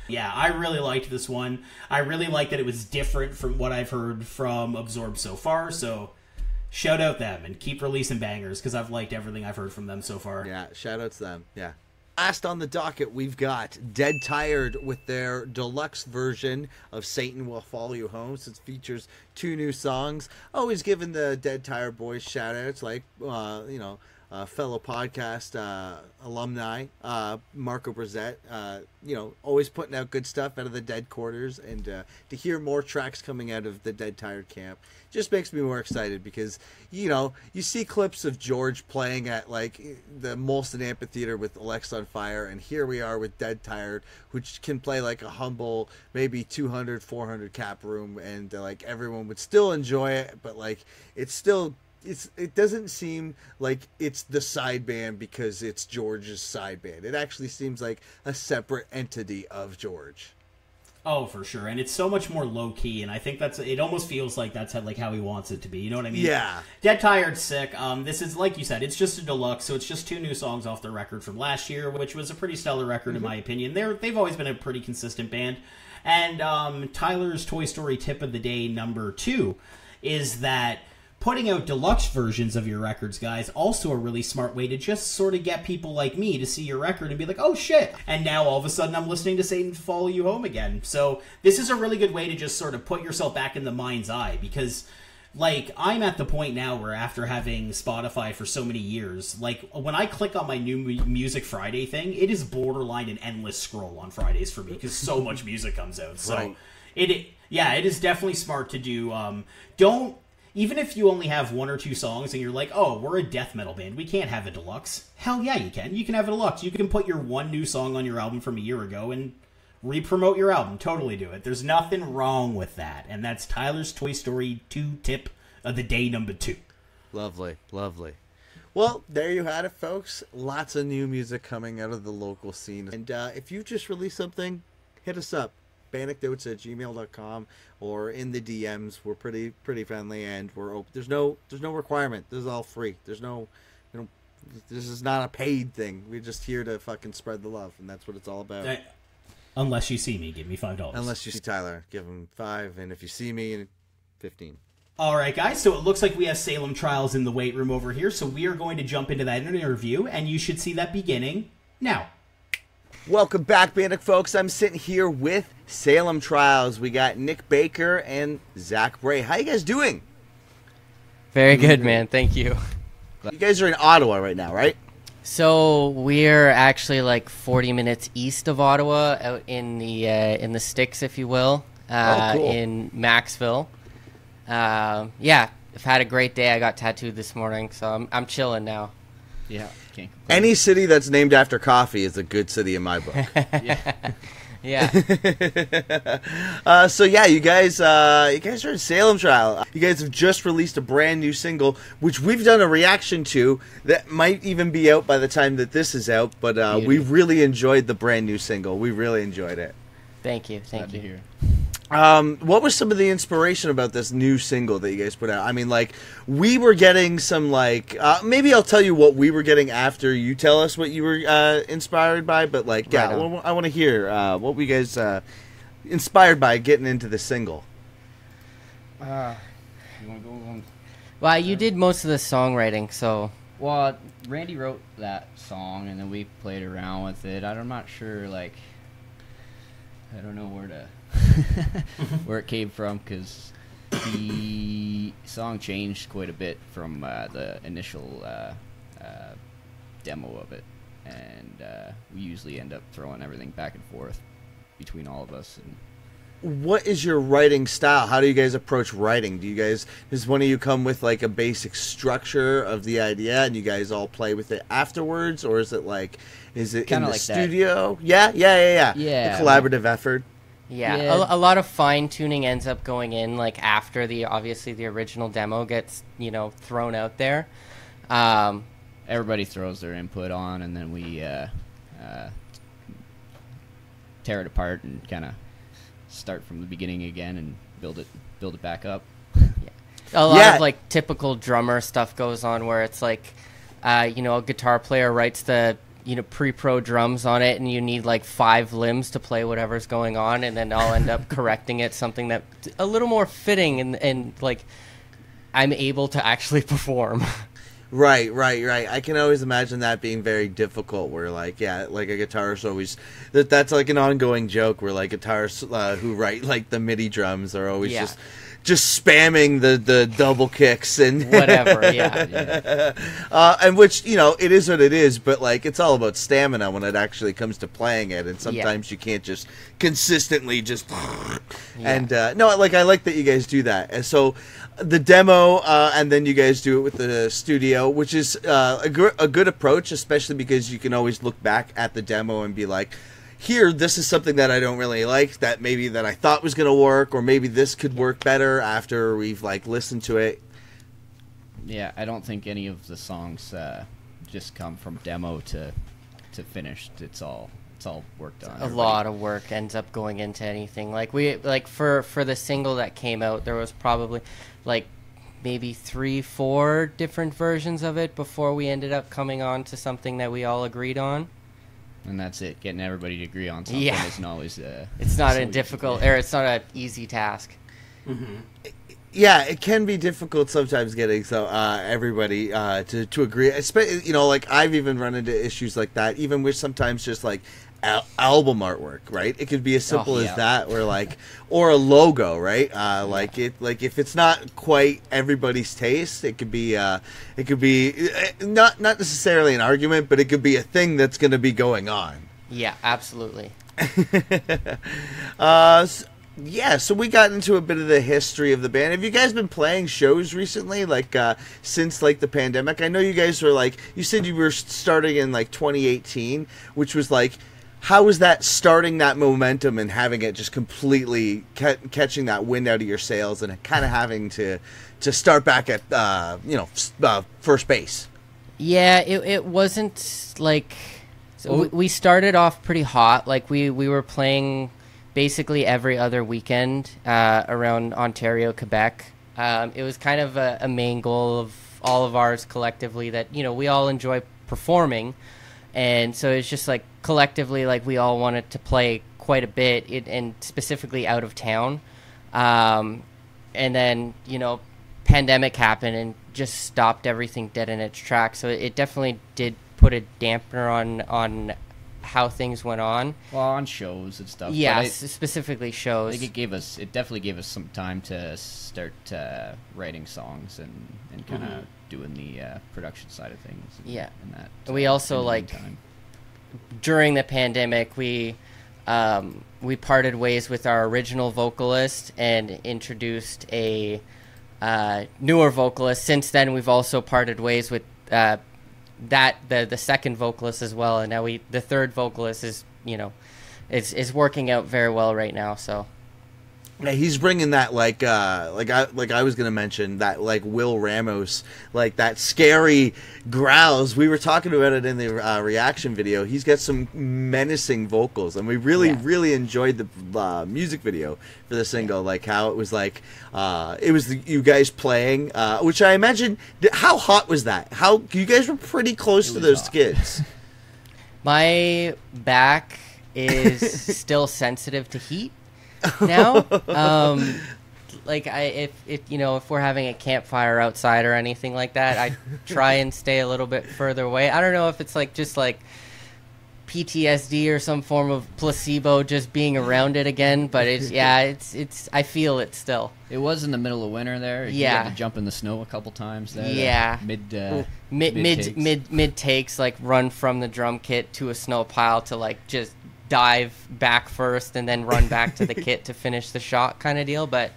Yeah, I really liked this one. I really liked that it was different from what I've heard from Absorb so far, so shout out them and keep releasing bangers, because I've liked everything I've heard from them so far. Yeah, shout out to them. Yeah. Last on the docket, we've got Dead Tired with their deluxe version of Satan Will Follow You Home. So it features 2 new songs. Always giving the Dead Tired boys shout outs, like fellow podcast alumni, Marco Brissett, always putting out good stuff out of the Dead Quarters, and to hear more tracks coming out of the Dead Tired camp just makes me more excited, because, you see clips of George playing at, like, the Molson Amphitheater with Alexa on Fire, and here we are with Dead Tired, which can play, like, a humble, maybe 200, 400 cap room, and, like, everyone would still enjoy it, but, like, it's still... It doesn't seem like it's the side band because it's George's side band. It actually seems like a separate entity of George. Oh, for sure. And it's so much more low-key, and I think it almost feels like that's how he wants it to be. You know what I mean? Yeah. Dead Tired's sick. This is, like you said, it's just a deluxe, so it's just 2 new songs off the record from last year, which was a pretty stellar record in my opinion. They've always been a pretty consistent band. And Tyler's Toy Story tip of the day number 2 is that putting out deluxe versions of your records, guys, also a really smart way to just sort of get people like me to see your record and be like, oh shit, and now all of a sudden I'm listening to Satan Follow You Home again. So this is a really good way to just sort of put yourself back in the mind's eye, because like I'm at the point now where after having Spotify for so many years, like when I click on my new Music Friday thing, it is borderline an endless scroll on Fridays for me, because so much music comes out. So it is definitely smart to do. Even if you only have 1 or 2 songs and you're like, oh, we're a death metal band, we can't have a deluxe. Hell yeah, you can. You can have a deluxe. You can put your 1 new song on your album from a year ago and re-promote your album. Totally do it. There's nothing wrong with that. And that's Tyler's Toy Story 2 tip of the day number 2. Lovely, lovely. Well, there you had it, folks. Lots of new music coming out of the local scene. And if you just released something, hit us up. Bandecdotes@gmail.com, or in the DMs. We're pretty friendly, and we're open. There's no requirement. This is all free. This is not a paid thing. We're just here to fucking spread the love, and that's what it's all about. Unless you see me, give me $5. Unless you see Tyler, give him 5, and if you see me, 15. All right, guys, so it looks like we have Salem Trials in the weight room over here, so we are going to jump into that interview, and you should see that beginning now. Welcome back, Bandecfolks. I'm sitting here with Salem Trials. We got Nick Baker and Zack Bray. How you guys doing? Very good, man. Thank you. You guys are in Ottawa right now, right? So we're actually like 40 minutes east of Ottawa, out in the sticks, if you will, cool. in Maxville. Yeah, I've had a great day. I got tattooed this morning, so I'm chilling now. Yeah. Okay. Any city that's named after coffee is a good city in my book. Yeah. So yeah, you guys are in Salem Trial. You guys have just released a brand new single, which we've done a reaction to that might even be out by the time that this is out. But we really enjoyed the brand new single. We really enjoyed it. Thank you. Glad to hear. What was some of the inspiration about this new single that you guys put out? I mean, like, we were getting some, like, maybe I'll tell you what we were getting after you tell us what you were inspired by, but, like, yeah, Right I want to hear what were you guys inspired by getting into the single. You want to go on? Well, you did most of the songwriting, so... Well, Randy wrote that song, and then we played around with it. I'm not sure, like... I don't know where it came from, because the song changed quite a bit from the initial demo of it, and we usually end up throwing everything back and forth between all of us. And What is your writing style? How do you guys approach writing? Does one of you come with like a basic structure of the idea and you guys all play with it afterwards, or is it in Kinda the like that. studio? Yeah. Yeah. A collaborative effort. Yeah, Yeah. A lot of fine tuning ends up going in like after obviously the original demo gets thrown out there. everybody throws their input on, and then we tear it apart and kind of start from the beginning again and build it back up. A lot of like typical drummer stuff goes on where it's like, a guitar player writes the pre-pro drums on it, and you need like 5 limbs to play whatever's going on, and then I'll end up correcting it something that a little more fitting and like I'm able to actually perform. Right. I can always imagine that being very difficult. Where like a guitarist always that's like an ongoing joke where like guitarists who write like the MIDI drums are always just spamming the double kicks and Whatever, and which it is what it is, but like it's all about stamina when it actually comes to playing it, and sometimes you can't just consistently just and no, like I like that you guys do that. And so the demo and then you guys do it with the studio, which is a good approach, especially because you can always look back at the demo and be like, here, this is something that I don't really like, that maybe that I thought was going to work, or maybe this could work better after we've like listened to it. Yeah, I don't think any of the songs just come from demo to finished. It's all worked on. A lot of work ends up going into anything. Like for the single that came out, there was probably like maybe 3-4 different versions of it before we ended up coming on to something that we all agreed on. And that's it. Getting everybody to agree on something isn't always. It's not a difficult, or it's not an easy task. Mm-hmm. Yeah, it can be difficult sometimes getting everybody to agree. Especially, like I've even run into issues like that, even with sometimes just like album artwork, right? It could be as simple as that, or like, or a logo, right? Like if it's not quite everybody's taste, it could be not necessarily an argument, but it could be a thing that's going to be going on. Yeah, absolutely. So we got into a bit of the history of the band. Have you guys been playing shows recently, like since like the pandemic? I know you guys were like, you said you were starting in like 2018, which was like, how was that starting that momentum and having it just completely catching that wind out of your sails and kind of having to start back at first base? Yeah, it wasn't like, so we started off pretty hot. Like we were playing basically every other weekend around Ontario, Quebec. It was kind of a main goal of all of ours collectively that, we all enjoy performing. And so it's just like collectively, like we all wanted to play quite a bit and specifically out of town. And then, pandemic happened and just stopped everything dead in its tracks. So it definitely did put a dampener on how things went on. Well, on shows and stuff. Yeah, but specifically shows. I think it definitely gave us some time to start writing songs and kind of doing the production side of things. Yeah. And that. We also, in the like, meantime. during the pandemic, we parted ways with our original vocalist and introduced a newer vocalist. Since then, we've also parted ways with the second vocalist as well, and now the third vocalist is is working out very well right now. So yeah, he's bringing that like I was gonna mention that like Will Ramos, like that scary growls. We were talking about it in the reaction video. He's got some menacing vocals, and we really enjoyed the music video for the single. Like how it was like it was you guys playing, which I imagine. How hot was that? How you guys were pretty close to those skids. My back is still sensitive to heat now. Like if we're having a campfire outside or anything like that, I try and stay a little bit further away. I don't know if it's like just like PTSD or some form of placebo just being around it again, but it's I feel it still. It was in the middle of winter there. You had to jump in the snow a couple times there. Yeah. Mid takes, like run from the drum kit to a snow pile to like just dive back first and then run back to the kit to finish the shot kind of deal. But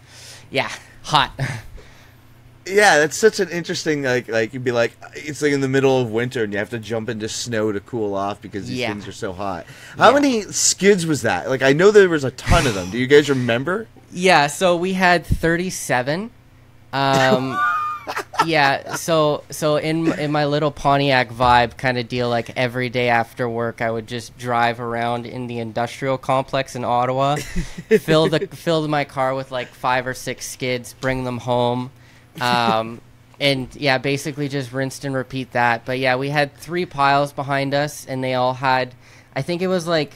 yeah, hot. Yeah, that's such an interesting like you'd be like it's like in the middle of winter and you have to jump into snow to cool off because these things are so hot. How many skids was that? Like I know there was a ton of them. Do you guys remember? Yeah, so we had 37. Yeah, so in my little Pontiac vibe kind of deal, like every day after work, I would just drive around in the industrial complex in Ottawa, fill my car with like 5 or 6 skids, bring them home, and yeah, basically just rinsed and repeat that. But yeah, we had 3 piles behind us, and they all had, I think it was like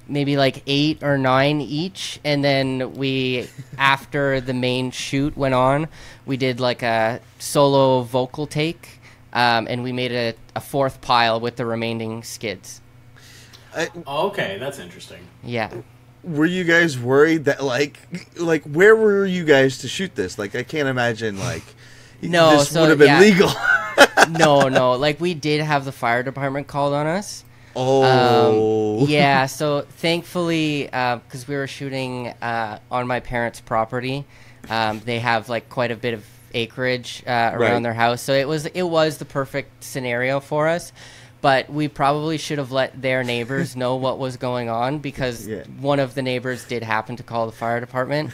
maybe like 8 or 9 each, and then we after the main shoot went on, we did like a solo vocal take, and we made a 4th pile with the remaining skids. Okay, that's interesting. Yeah. Were you guys worried that like where were you guys to shoot this? Like I can't imagine like this would have been legal. no, like we did have the fire department called on us. Oh. Yeah, so thankfully, because we were shooting on my parents' property, they have like quite a bit of acreage around their house, so it was the perfect scenario for us. But we probably should have let their neighbors know what was going on, because one of the neighbors did happen to call the fire department.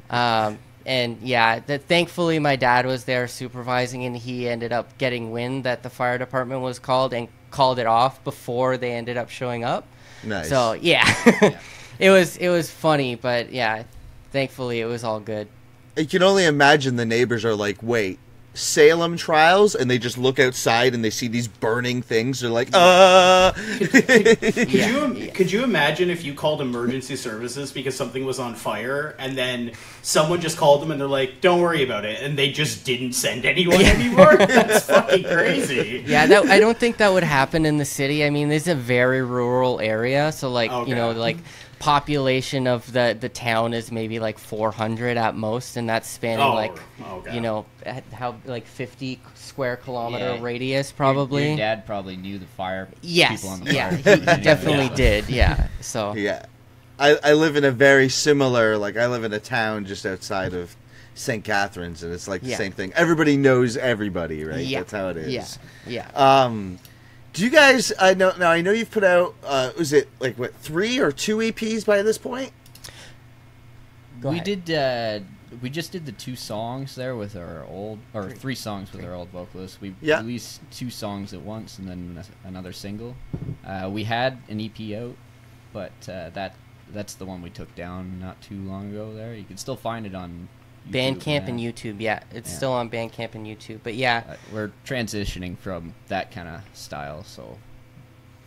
And yeah, thankfully my dad was there supervising, and he ended up getting wind that the fire department was called and called it off before they ended up showing up. Nice. So yeah, it was funny, but yeah, thankfully it was all good. I can only imagine the neighbors are like, wait, Salem trials, and they just look outside and they see these burning things. They're like, Could you imagine if you called emergency services because something was on fire, and then someone just called them and they're like, don't worry about it, and they just didn't send anyone anymore? That's fucking crazy. Yeah, I don't think that would happen in the city. I mean, this is a very rural area, so like, like population of the town is maybe like 400 at most, and that's spanning how like 50 square kilometer radius probably. Your dad probably knew the fire people on the fire. Yeah, he definitely did. Yeah, so yeah, I live in a very similar, like I live in a town just outside of St. Catharines, and it's like the same thing. Everybody knows everybody, right? Yeah. That's how it is. Yeah. Do you guys? I know you've put out. Was it like 3 or 2 EPs by this point? We did. We just did the 2 songs there with our old, or 3 songs with our old vocalist. We released 2 songs at once, and then another single. We had an EP out, but that's the one we took down not too long ago. There, you can still find it on Bandcamp and YouTube. Yeah, it's still on Bandcamp and YouTube. But yeah, we're transitioning from that kind of style. So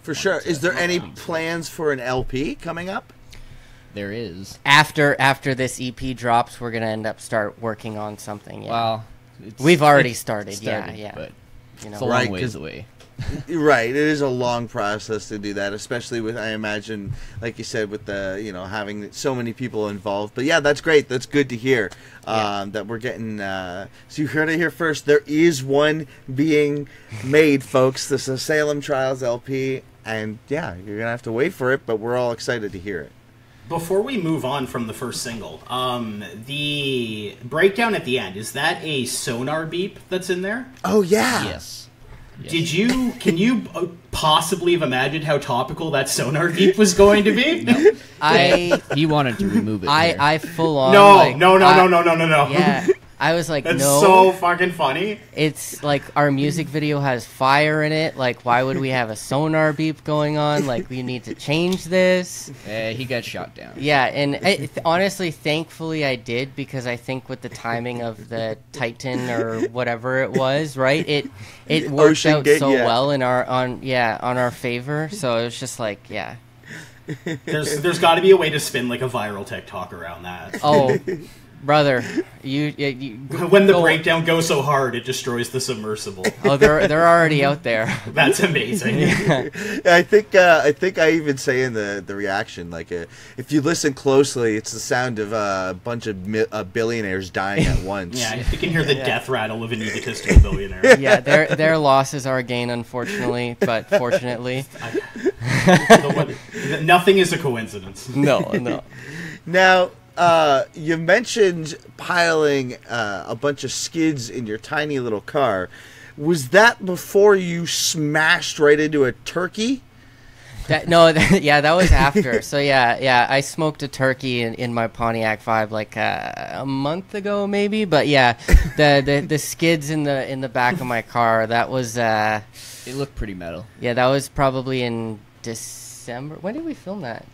for sure, is there any plans for an LP coming up? There is. After this EP drops, we're gonna start working on something. Yeah. Well, we've already started. Yeah. But you know. It's a long Right, ways 'cause- away. Right, it is a long process to do that, especially with, I imagine, like you said, with the, having so many people involved. But yeah, that's great. That's good to hear that we're getting. So you heard it here first. There is one being made, folks. This is Salem Trials LP, and yeah, you're gonna have to wait for it, but we're all excited to hear it. Before we move on from the first single, the breakdown at the end, is that a sonar beep that's in there? Oh yeah. Yes. Can you possibly have imagined how topical that sonar beep was going to be? No. He wanted to remove it. there. I full on. No, like, no. Yeah, I was like, That's no. so fucking funny. It's like our music video has fire in it. Like, why would we have a sonar beep going on? Like, we need to change this. He got shot down. Yeah, and honestly, thankfully I did, because I think with the timing of the Titan or whatever it was, right? It worked Ocean out Gate, so yeah. well in on our favor. So it was just like, yeah. There's got to be a way to spin like a viral TikTok around that. Oh, brother, you When the go- breakdown goes so hard, it destroys the submersible. Oh, they're already out there. That's amazing. I think I even say in the reaction, like, if you listen closely, it's the sound of a bunch of billionaires dying at once. Yeah, you can hear the death rattle of an egotistical billionaire. Yeah, their loss is our gain, unfortunately, but fortunately, Nothing is a coincidence. no. Now, you mentioned piling a bunch of skids in your tiny little car. Was that before you smashed right into a turkey? That was after. So yeah, I smoked a turkey in my Pontiac Vibe like a month ago, maybe. But yeah, the skids in the back of my car. That was It looked pretty metal. yeah, that was probably in December. When did we film that?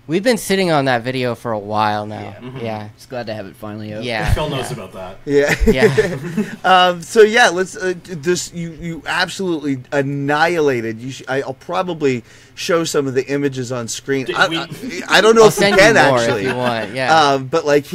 We've been sitting on that video for a while now. Yeah. Just glad to have it finally out. Yeah. Phil knows about that. Yeah. Yeah. So yeah, let's this you absolutely annihilated. I'll probably show some of the images on screen. I don't know I'll if you send can you more actually. if you want. Yeah. But like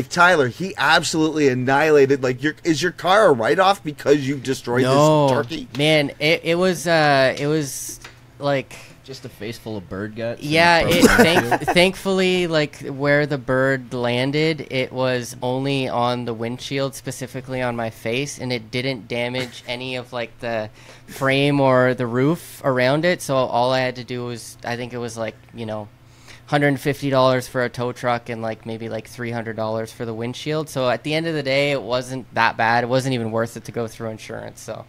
Tyler, he absolutely annihilated. Like, is your car a write-off because you destroyed this turkey? Man, it was like. Just a face full of bird guts. Yeah, and thankfully, like, where the bird landed, it was only on the windshield, specifically on my face, and it didn't damage any of, like, the frame or the roof around it. So all I had to do was, I think it was, like, $150 for a tow truck and, like, maybe, like, $300 for the windshield. So at the end of the day, it wasn't that bad. It wasn't even worth it to go through insurance, so.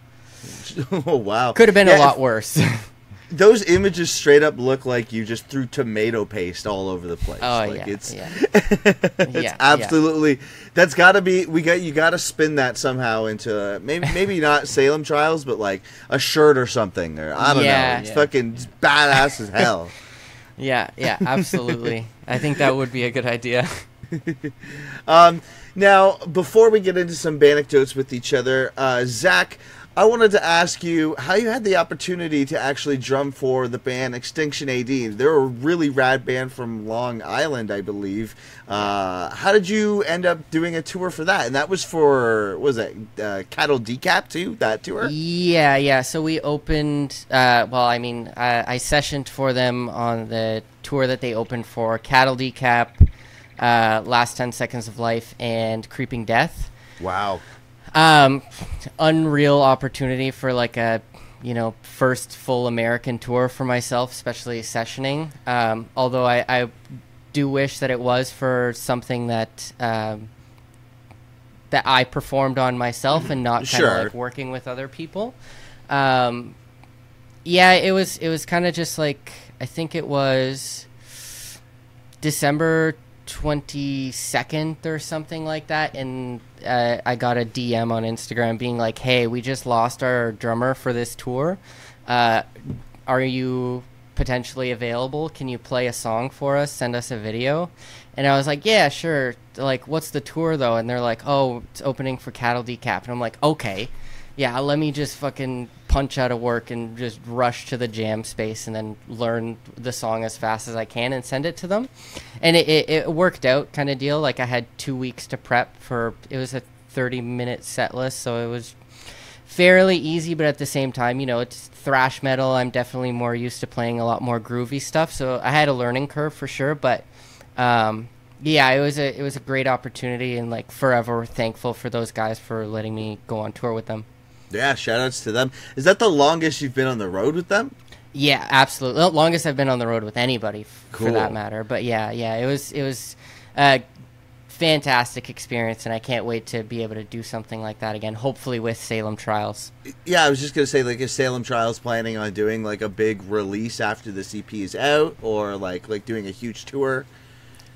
Oh, wow. Could have been a lot worse. Those images straight up look like you just threw tomato paste all over the place. Oh, like, yeah. It's, Yeah. it's absolutely. That's got to be. You got to spin that somehow into maybe not Salem Trials, but like a shirt or something, or I don't know. It's fucking badass as hell. Yeah, absolutely. I think that would be a good idea. Now, before we get into some Bandecdotes with each other, Zack, I wanted to ask you how you had the opportunity to actually drum for the band Extinction AD. They're a really rad band from Long Island, I believe. How did you end up doing a tour for that? And that was for, what was that, Cattle Decap too, that tour? Yeah. So we opened, I sessioned for them on the tour that they opened for Cattle Decap, Last 10 Seconds of Life, and Creeping Death. Wow. Unreal opportunity for like a first full American tour for myself, especially sessioning, although I do wish that it was for something that that I performed on myself and not kind of like working with other people. It was kind of just like, I think it was December 22nd or something like that, and I got a DM on Instagram being like, hey, we just lost our drummer for this tour, are you potentially available? Can you play a song for us, send us a video? And I was like, yeah, sure. Like, what's the tour though? And they're like, oh, it's opening for Cattle Decap. And I'm like, okay, yeah, let me just fucking punch out of work and just rush to the jam space and then learn the song as fast as I can and send it to them. And it worked out kind of deal. Like, I had 2 weeks to prep for, it was a 30-minute set list, so it was fairly easy, but at the same time, you know, it's thrash metal. I'm definitely more used to playing a lot more groovy stuff, so I had a learning curve for sure. But yeah, it was a great opportunity, and like forever thankful for those guys for letting me go on tour with them. Yeah, shout outs to them. Is that the longest you've been on the road with them? Yeah, absolutely. The longest I've been on the road with anybody, Cool. for that matter. But yeah, it was a fantastic experience, and I can't wait to be able to do something like that again, hopefully with Salem Trials. Yeah, I was just going to say, like, is Salem Trials planning on doing, like, a big release after the CP is out, or, like doing a huge tour?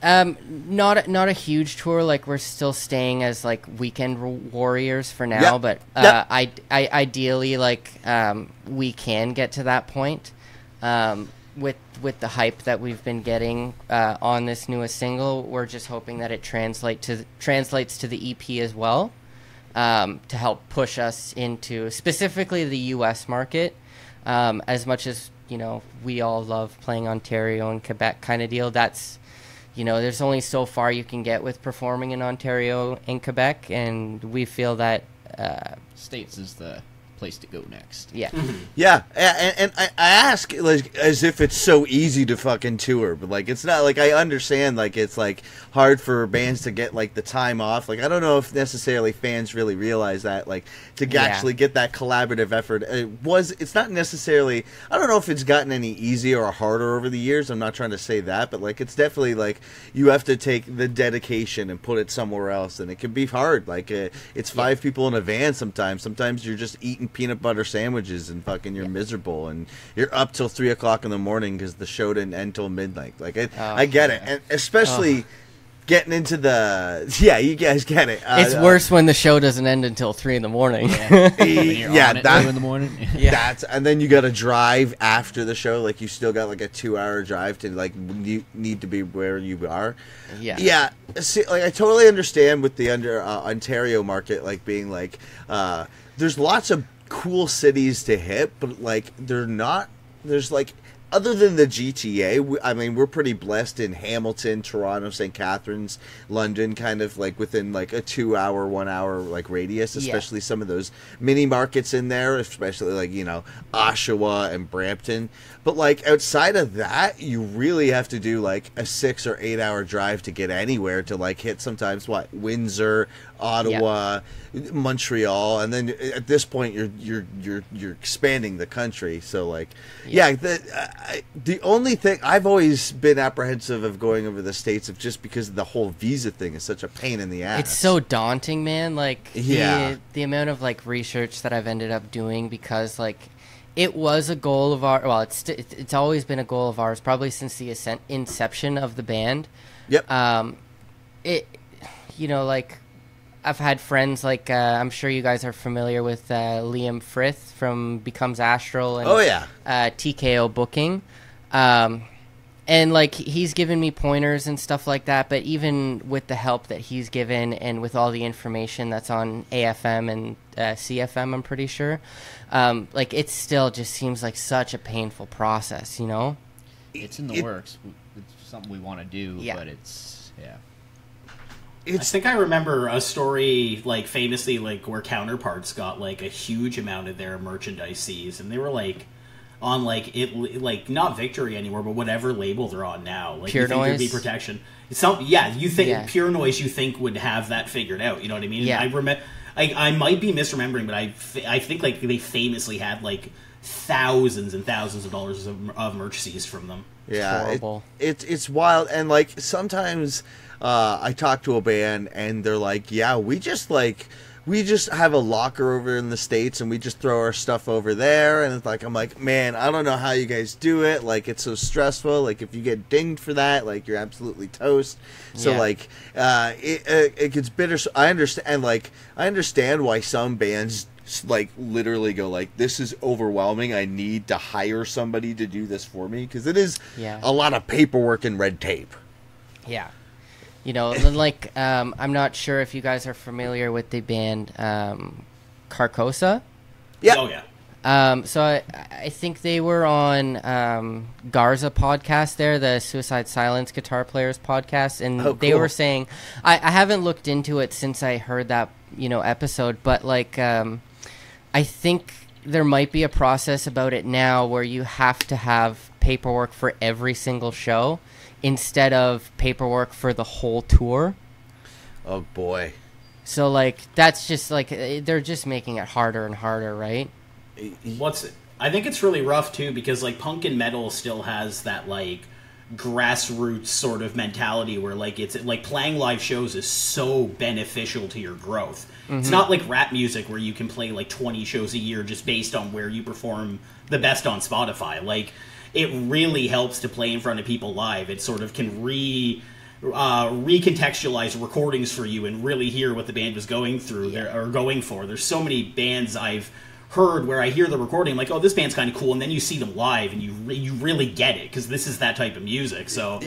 Not a huge tour. Like, we're still staying as like weekend warriors for now. Yep. But Yep. I ideally, like, we can get to that point. With the hype that we've been getting on this newest single, we're just hoping that it translates to the EP as well, to help push us into specifically the U.S. market. As much as, you know, we all love playing Ontario and Quebec kind of deal, that's, you know, there's only so far you can get with performing in Ontario and Quebec, and we feel that States is the place to go next. yeah. Yeah, and I ask, like, as if it's so easy to fucking tour, but, like, it's not. Like, I understand, like, it's, like, hard for bands to get, like, the time off. Like, I don't know if necessarily fans really realize that, like, to actually get that collaborative effort. It's not necessarily, I don't know if it's gotten any easier or harder over the years. I'm not trying to say that, but, like, it's definitely, like, you have to take the dedication and put it somewhere else, and it can be hard. Like, it's 5 people in a van sometimes. Sometimes you're just eating peanut butter sandwiches and fucking you're miserable, and you're up till 3 o'clock in the morning because the show didn't end till midnight. Like, I get it, and especially getting into the you guys get it. It's worse when the show doesn't end until 3 in the morning. When you're on it 2 in the morning. That's, and then you got to drive after the show. Like, you still got like a 2-hour drive to, like, you need to be where you are. Yeah. See, like, I totally understand with the Ontario market, like, being like, there's lots of cool cities to hit, but, like, there's like, other than the GTA, I mean, we're pretty blessed in Hamilton, Toronto, St. Catharines, London, kind of like within like a 2-hour, 1-hour like radius, especially some of those mini markets in there, especially like, you know, Oshawa and Brampton. But, like, outside of that, you really have to do like a 6 or 8 hour drive to get anywhere to, like, hit sometimes Windsor, Ottawa, Montreal, and then at this point you're expanding the country. So, like, the only thing I've always been apprehensive of going over the States of just because the whole visa thing is such a pain in the ass. It's so daunting, man. Like, the amount of like research that I've ended up doing, because like it was a goal of ours. Well, it's always been a goal of ours, probably since the inception of the band. Yep. You know, like, I've had friends, like, I'm sure you guys are familiar with Liam Frith from Becomes Astral and TKO Booking. And, like, he's given me pointers and stuff like that, but even with the help that he's given and with all the information that's on AFM and CFM, I'm pretty sure, like, it still just seems like such a painful process, you know? It's in the works. It's something we want to do, but it's, I think I remember a story, like, famously, like, where Counterparts got, like, a huge amount of their merchandise seized, and they were, like, on, like, not Victory anymore, but whatever label they're on now. Like, Pure you think Noise? there'd be protection. You think Pure Noise, you think would have that figured out, you know what I mean? Yeah. I might be misremembering, but I think, like, they famously had, like, thousands and thousands of dollars of merch seized from them. Yeah, it's horrible. It's wild, and, like, sometimes I talk to a band and they're like, "Yeah, we just have a locker over in the States and we just throw our stuff over there." And it's like, I'm like, man, I don't know how you guys do it. Like, it's so stressful. Like, if you get dinged for that, like, you're absolutely toast. So like, it gets bitter. So I understand why some bands, like, literally go like, this is overwhelming, I need to hire somebody to do this for me, because it is a lot of paperwork and red tape. You know, like, I'm not sure if you guys are familiar with the band Carcosa. Oh yeah. So I think they were on Garza podcast there, the Suicide Silence Guitar Players podcast, and they were saying, I haven't looked into it since I heard that, you know, episode, but like I think there might be a process about it now where you have to have paperwork for every single show instead of paperwork for the whole tour. Oh boy. So like that's just like they're just making it harder and harder, right? I think it's really rough too because like punk and metal still has that like grassroots sort of mentality where like it's like playing live shows is so beneficial to your growth. It's not like rap music where you can play like 20 shows a year just based on where you perform the best on Spotify. Like it really helps to play in front of people live. It sort of can recontextualize recordings for you and really hear what the band was going through or going for. There's so many bands I've heard where I hear the recording, like, oh, this band's kind of cool, and then you see them live, and you really get it, because this is that type of music. So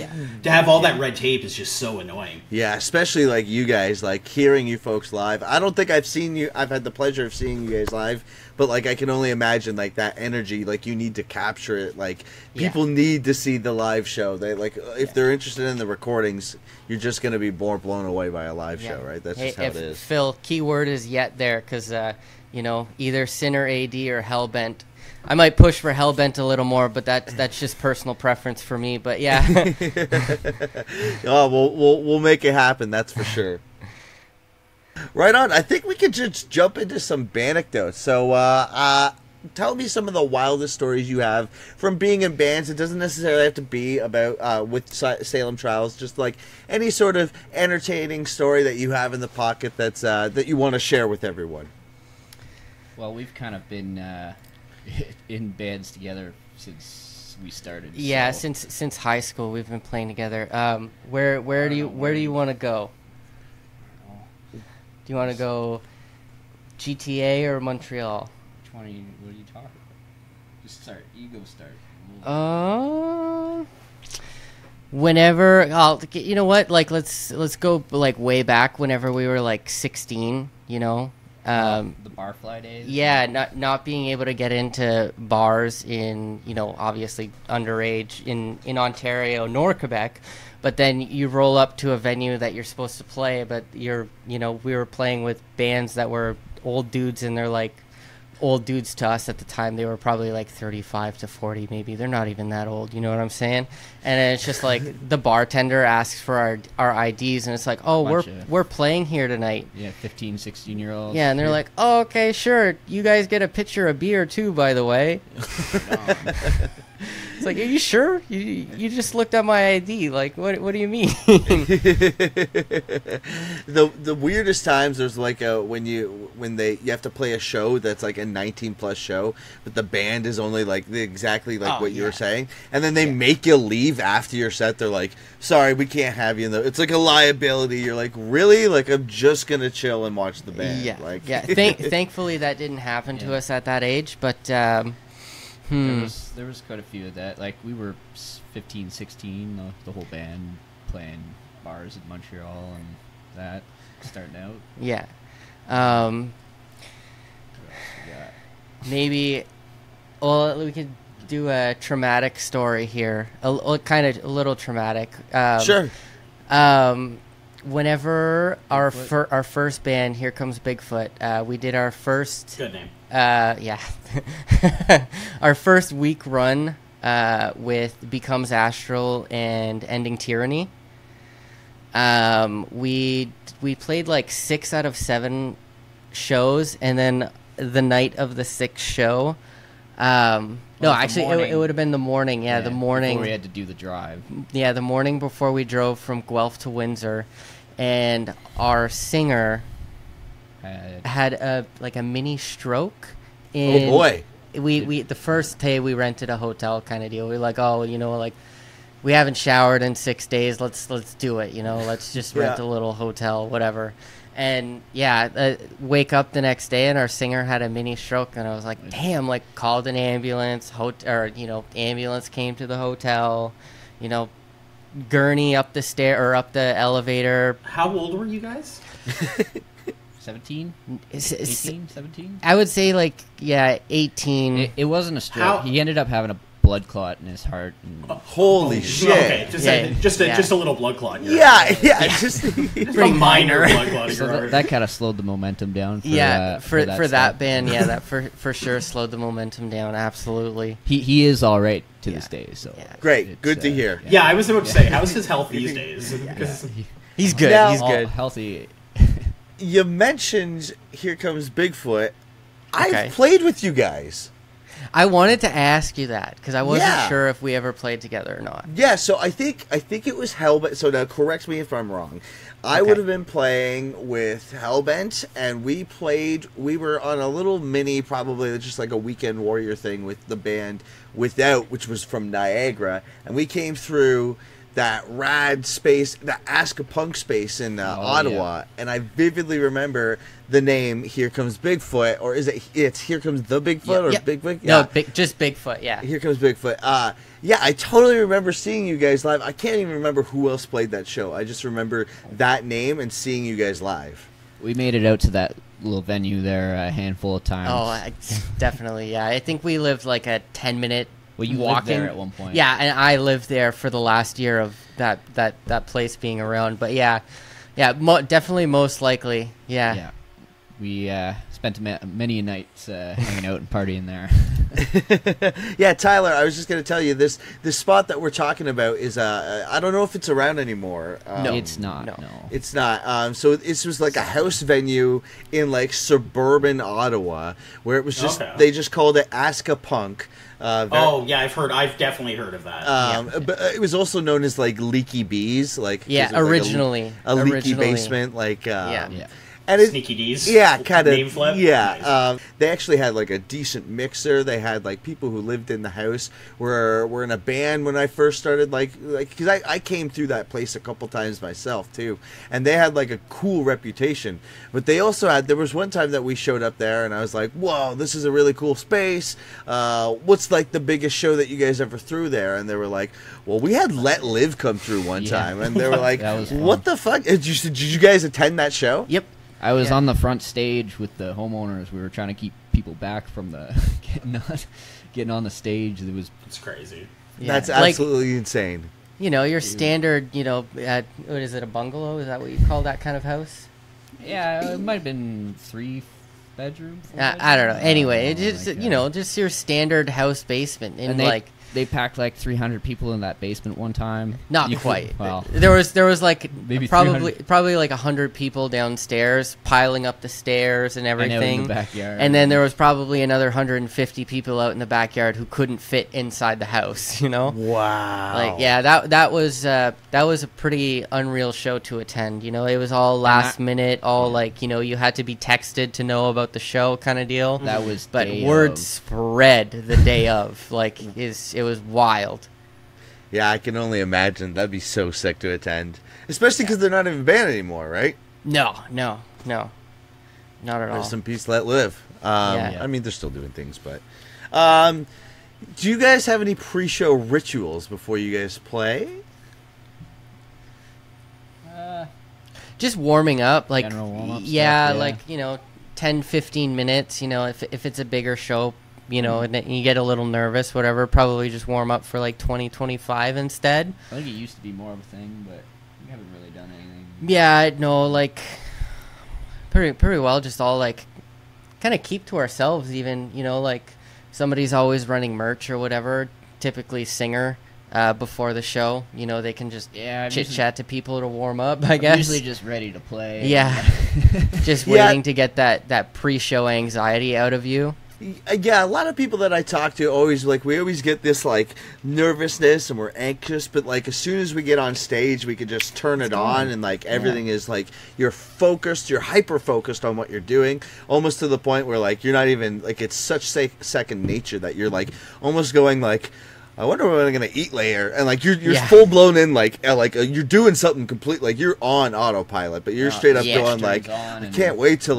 to have all that red tape is just so annoying. Yeah, especially like you guys, like hearing you folks live. I don't think I've seen you. I've had the pleasure of seeing you guys live, but like I can only imagine like that energy. Like you need to capture it. Like people need to see the live show. They like if they're interested in the recordings, you're just going to be more blown away by a live show, right? That's just how it is. Phil, keyword is yet there, because you know, either Sinner AD or Hellbent. I might push for Hellbent a little more, but that's just personal preference for me. But yeah. Oh, we'll make it happen. That's for sure. Right on. I think we could just jump into some Bandecdotes. So, tell me some of the wildest stories you have from being in bands. It doesn't necessarily have to be about with Salem Trials. Just like any sort of entertaining story that you have in the pocket that's that you want to share with everyone. Well, we've kind of been in bands together since we started. Yeah, so. since high school we've been playing together. Where do you want to go? Do you want to go GTA or Montreal? What are you talking about? Just start. You go start. Whenever you know what? Like let's go like way back. Whenever we were like 16, you know. The barfly days. Yeah, not being able to get into bars in, you know, obviously underage in Ontario nor Quebec, but then you roll up to a venue that you're supposed to play, but we were playing with bands that were old dudes, and they're like old dudes to us at the time. They were probably like 35 to 40 maybe. They're not even that old, you know what I'm saying? And it's just like the bartender asks for our IDs, and it's like, oh, we're playing here tonight. Yeah, 15, 16-year-olds. Yeah, and they're like, oh, okay, sure. You guys get a pitcher of beer too, by the way. It's like, are you sure? You just looked at my ID. Like, what do you mean? The weirdest times there's like when you have to play a show that's like a 19+ show, but the band is only like exactly like what you were saying, and then they make you leave after your set. They're like, sorry, we can't have you in the. It's like a liability. You're like, really? Like, I'm just gonna chill and watch the band. Yeah, like, yeah. Thankfully that didn't happen to us at that age, but. There was quite a few of that. Like we were 15, 16, the whole band playing bars in Montreal and that starting out. Yeah. Maybe. Well, we could do a traumatic story here. A little traumatic. Sure. Whenever our first band, Here Comes Bigfoot, we did our first. Good name. Yeah. Our first week run with Becomes Astral and Ending Tyranny. We played like 6 out of 7 shows, and then the night of the 6th show. No, actually, it would have been the morning. Yeah, the morning. Before we had to do the drive. Yeah, the morning before we drove from Guelph to Windsor, and our singer had a mini stroke. Oh boy! We the first day we rented a hotel kind of deal. We were like, oh, you know, like we haven't showered in 6 days. Let's do it. You know, let's just rent a little hotel, whatever. And wake up the next day and our singer had a mini stroke, and I was like, damn! Like called an ambulance. Ambulance came to the hotel. You know, gurney up the up the elevator. How old were you guys? 17? 18, 17? I would say 18. It wasn't a stroke. He ended up having a blood clot in his heart. And Holy shit! Okay, just a little blood clot. In your heart. Just Pretty minor blood clot in your so heart. that kind of slowed the momentum down. For that band, that for sure slowed the momentum down. Absolutely. He is all right to this day. So great, good to hear. Yeah, I was about to say, how's his health these days? He's good. Now- He's good. Healthy. You mentioned Here Comes Bigfoot. Okay. I've played with you guys. I wanted to ask you that because I wasn't Yeah. sure if we ever played together or not. Yeah, so I think it was Hellbent. So now correct me if I'm wrong. I would have been playing with Hellbent, and we were on a little mini, probably just like a Weekend Warrior thing with the band Without, which was from Niagara, and we came through that rad space, the Ask a Punk space in Ottawa, and I vividly remember the name Here Comes Bigfoot, or is it's Here Comes the Bigfoot, or Bigfoot? No, just Bigfoot, yeah. Here Comes Bigfoot. Yeah, I totally remember seeing you guys live. I can't even remember who else played that show. I just remember that name and seeing you guys live. We made it out to that little venue there a handful of times. Oh, definitely, yeah. I think we lived like a 10-minute well, you walking lived there at one point. Yeah, and I lived there for the last year of that place being around. But yeah, definitely most likely, yeah. We spent many nights hanging out and partying there. Yeah, Tyler, I was just going to tell you, this spot that we're talking about is, I don't know if it's around anymore. No, it's not. No. It's not. So this was like a house venue in like suburban Ottawa, where it was just, they just called it Ask a Punk. I've definitely heard of that. But it was also known as like Leaky Bees, like originally a leaky basement, like and Sneaky D's. Yeah, kind of. Name flip. Yeah, nice. They actually had like a decent mixer. They had like people who lived in the house. Were in a band when I first started. Like because I came through that place a couple times myself too, and they had like a cool reputation. But they also had. There was one time that we showed up there, and I was like, "Whoa, this is a really cool space. What's like the biggest show that you guys ever threw there?" And they were like, "Well, we had Let Live come through one time," and they were like, "What the fuck? Did you guys attend that show?" Yep. I was on the front stage with the homeowners. We were trying to keep people back from the getting on the stage. It's crazy. Yeah. That's absolutely insane. You know, your standard, what is it, a bungalow? Is that what you call that kind of house? Yeah, it might have been 3 bedrooms. I don't know. Anyway, it just just your standard house basement, and they packed like 300 people in that basement one time. Not quite. Well, there was like maybe probably like 100 people downstairs piling up the stairs and everything. And in the backyard. And then there was probably another 150 people out in the backyard who couldn't fit inside the house. Wow. That was a pretty unreal show to attend. It was all last minute, all you had to be texted to know about the show kind of deal. That was, but word spread the day of. It was wild. Yeah, I can only imagine. That'd be so sick to attend. Especially because they're not even a band anymore, right? No. Not at all. Rest in peace, Let Live. I mean, they're still doing things, but... do you guys have any pre-show rituals before you guys play? Just warming up. General warm-up stuff, 10, 15 minutes. If it's a bigger show, and you get a little nervous, whatever, probably just warm up for 20, 25 instead. I think it used to be more of a thing, but we haven't really done anything. Yeah, no, pretty well, just all kind of keep to ourselves even, somebody's always running merch or whatever, typically singer, before the show, they can just chit-chat to people to warm up, I guess. Usually just ready to play. Yeah, just waiting to get that pre-show anxiety out of you. Yeah, a lot of people that I talk to always we always get this nervousness and we're anxious, but as soon as we get on stage, we can just turn it on and everything is you're focused, you're hyper focused on what you're doing, almost to the point where you're not even it's such second nature that you're almost going I wonder what I'm gonna eat later, and you're full blown in you're doing something complete, you're on autopilot, but you're straight up going I can't wait to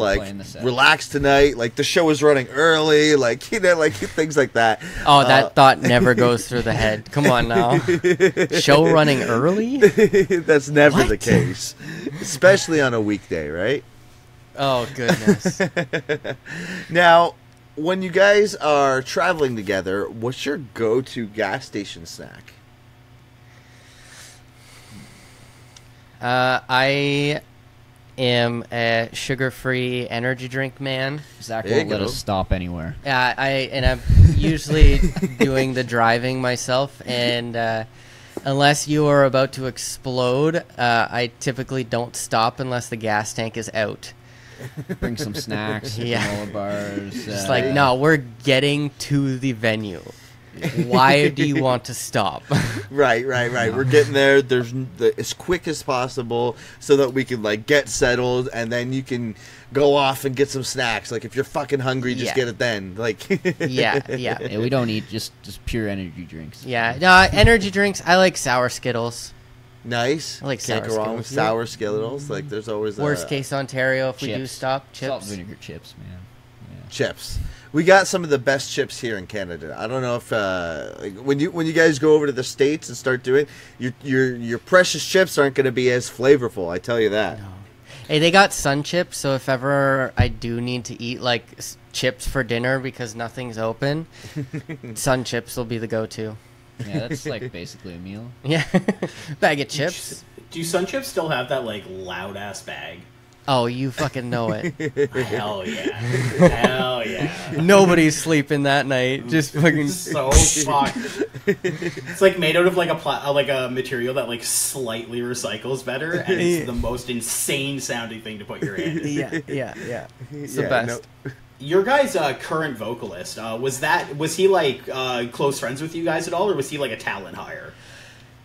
relax tonight, the show is running early, things like that. Oh, that thought never goes through the head. Come on now, show running early? That's never the case, especially on a weekday, right? Oh goodness. Now, when you guys are traveling together, what's your go-to gas station snack? I am a sugar-free energy drink man. Zack There you won't let go. us stop anywhere. I'm usually doing the driving myself, and unless you are about to explode, I typically don't stop unless the gas tank is out. Bring some snacks, Yeah. granola bars. It's like, no, we're getting to the venue. Why do you want to stop? Right. We're getting there. There's as quick as possible so that we can like get settled, and then you can go off and get some snacks. Like if you're fucking hungry, just Yeah. get it then. Like Yeah. Yeah, we don't eat just pure energy drinks. Yeah, no, energy drinks, I like sour Skittles. Nice. I like Can't sour go wrong with Skittles. sour Skittles. Like there's always Worst case Ontario, if we do Chips. stop, Salt chips. vinegar chips, man. Yeah. chips. We got some of the best chips here in Canada. I don't know if like, when you guys go over to the States and start doing your precious chips aren't going to be as flavorful. I tell you that. Hey, they got sun chips, so if ever I do need to eat like chips for dinner because nothing's open, sun chips will be the go-to. Yeah, that's like basically a meal. Yeah, bag of chips. Do Sun Chips still have that like loud ass bag? Oh, you fucking know it. Hell yeah! Hell yeah! Nobody's sleeping that night. Just fucking. So fucked. It's like made out of like a material that like slightly recycles better, and it's the most insane sounding thing to put your hand in. Yeah. It's the Yeah, best. no- Your guys' current vocalist was he like close friends with you guys at all, or was he like a talent hire?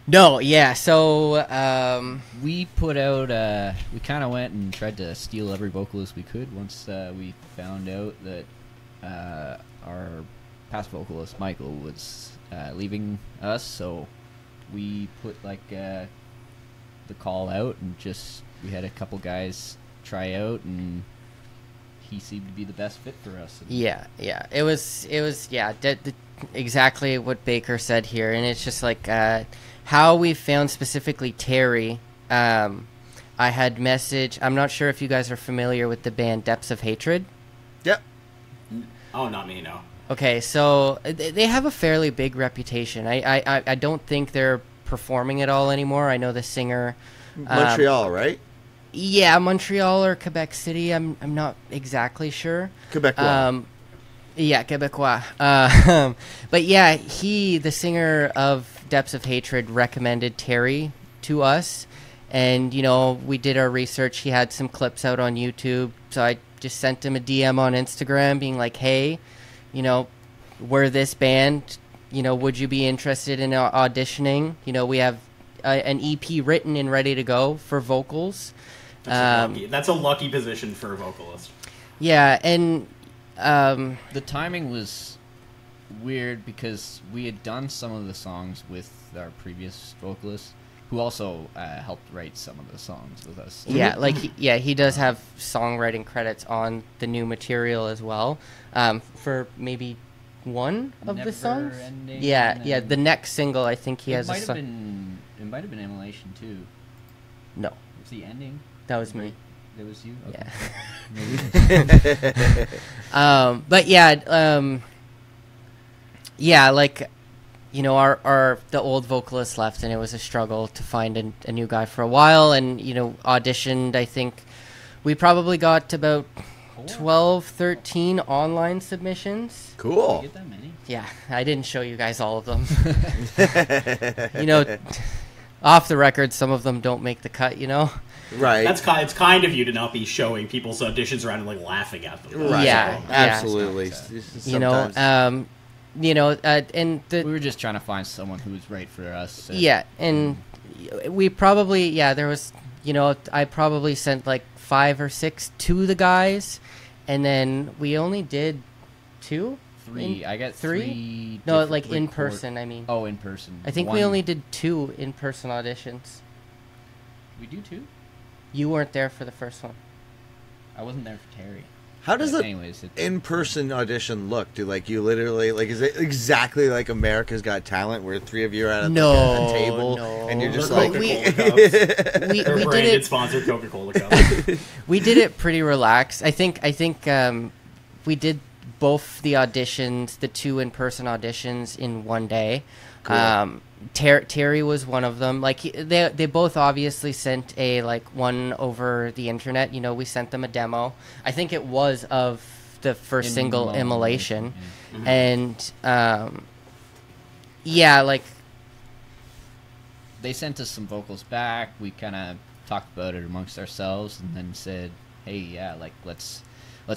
No, yeah. So, We put out, we kind of went and tried to steal every vocalist we could once we found out that our past vocalist, Michael, was leaving us. So we put like the call out and we had a couple guys try out, and he seemed to be the best fit for us. yeah. It was exactly what Baker said here, and it's just like how we found specifically Thierry. I had messaged. I'm not sure if you guys are familiar with the band Depths of Hatred. Yep. Oh, not me, no. Okay, so they have a fairly big reputation. I don't think they're performing at all anymore. I know the singer. Montreal, right? Yeah, Montreal or Quebec City. I'm not exactly sure. Quebecois. Yeah, Quebecois. But yeah, the singer of Depths of Hatred, recommended Thierry to us, and we did our research. He had some clips out on YouTube, so I just sent him a DM on Instagram, being like, "Hey, we're this band. Would you be interested in auditioning? We have an EP written and ready to go for vocals." That's a lucky position for a vocalist. Yeah, and The timing was weird because we had done some of the songs with our previous vocalist, who also helped write some of the songs with us. yeah, like he does have songwriting credits on the new material as well, for maybe one of the songs. Never-ending Yeah, and- the next single I think he It has a might have song. been. It might have been Immolation too. No, It's the ending. that was me. That was you. Yeah. Maybe. But yeah, like the old vocalist left, and it was a struggle to find a new guy for a while, and auditioned. I think we probably got about 12, 13 online submissions. Cool. Get that many? Yeah, I didn't show you guys all of them. Off the record, some of them don't make the cut. Right. It's kind of you to not be showing people's auditions around and like laughing at them. Right. Yeah, Absolutely. Sometimes. and the We were just trying to find someone who was right for us. yeah, and we probably there was I probably sent like 5 or 6 to the guys, and then we only did 2. 3. I got 3. No, different like in record- person. I mean, Oh, in person. I think we One- only did 2 in-person auditions. We do 2. You weren't there for the first one. I wasn't there for Terry. How does But an anyways, in-person audition look? Do you literally is it exactly like America's Got Talent, where 3 of you are at No, a table no. and you're just They're like, Coca-Cola cups. we They're did branded it. sponsored Coca-Cola cups. We did it pretty relaxed. I think we did both the auditions, the 2 in-person auditions in one day. Cool. Thierry was one of them. Like they both obviously sent a one over the internet. You know, we sent them a demo. I think it was of the first single, Immolation, and like they sent us some vocals back. We kind of talked about it amongst ourselves, and then said, "Hey, yeah, like let's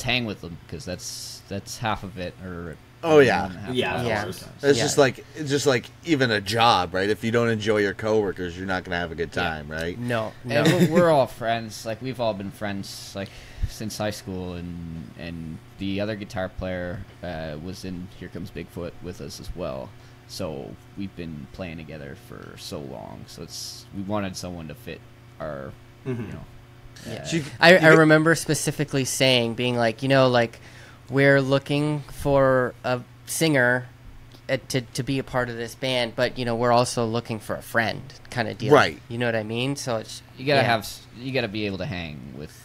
hang with them because that's half of it." Or oh yeah, yeah. It's just like even a job, right? If you don't enjoy your coworkers, you're not gonna have a good time, right? No. And we're all friends. Like we've all been friends like since high school, and the other guitar player was in Here Comes Bigfoot with us as well. So we've been playing together for so long. So we wanted someone to fit our, you know. Yeah. I remember specifically being like, you know, like we're looking for a singer to be a part of this band, but you know we're also looking for a friend kind of deal, right? You know what I mean? So it's you gotta be able to hang with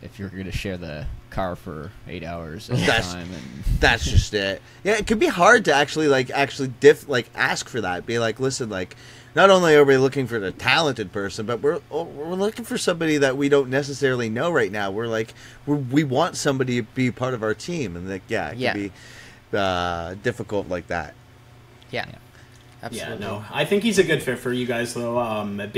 if you're gonna share the car for 8 hours at a time. And that's just it. Yeah, it could be hard to actually ask for that. Be like, listen, like, not only are we looking for the talented person, but we're looking for somebody that we don't necessarily know right now. We want somebody to be part of our team, and it can be difficult like that. Yeah. Absolutely. Yeah, no, I think he's a good fit for you guys, though. I've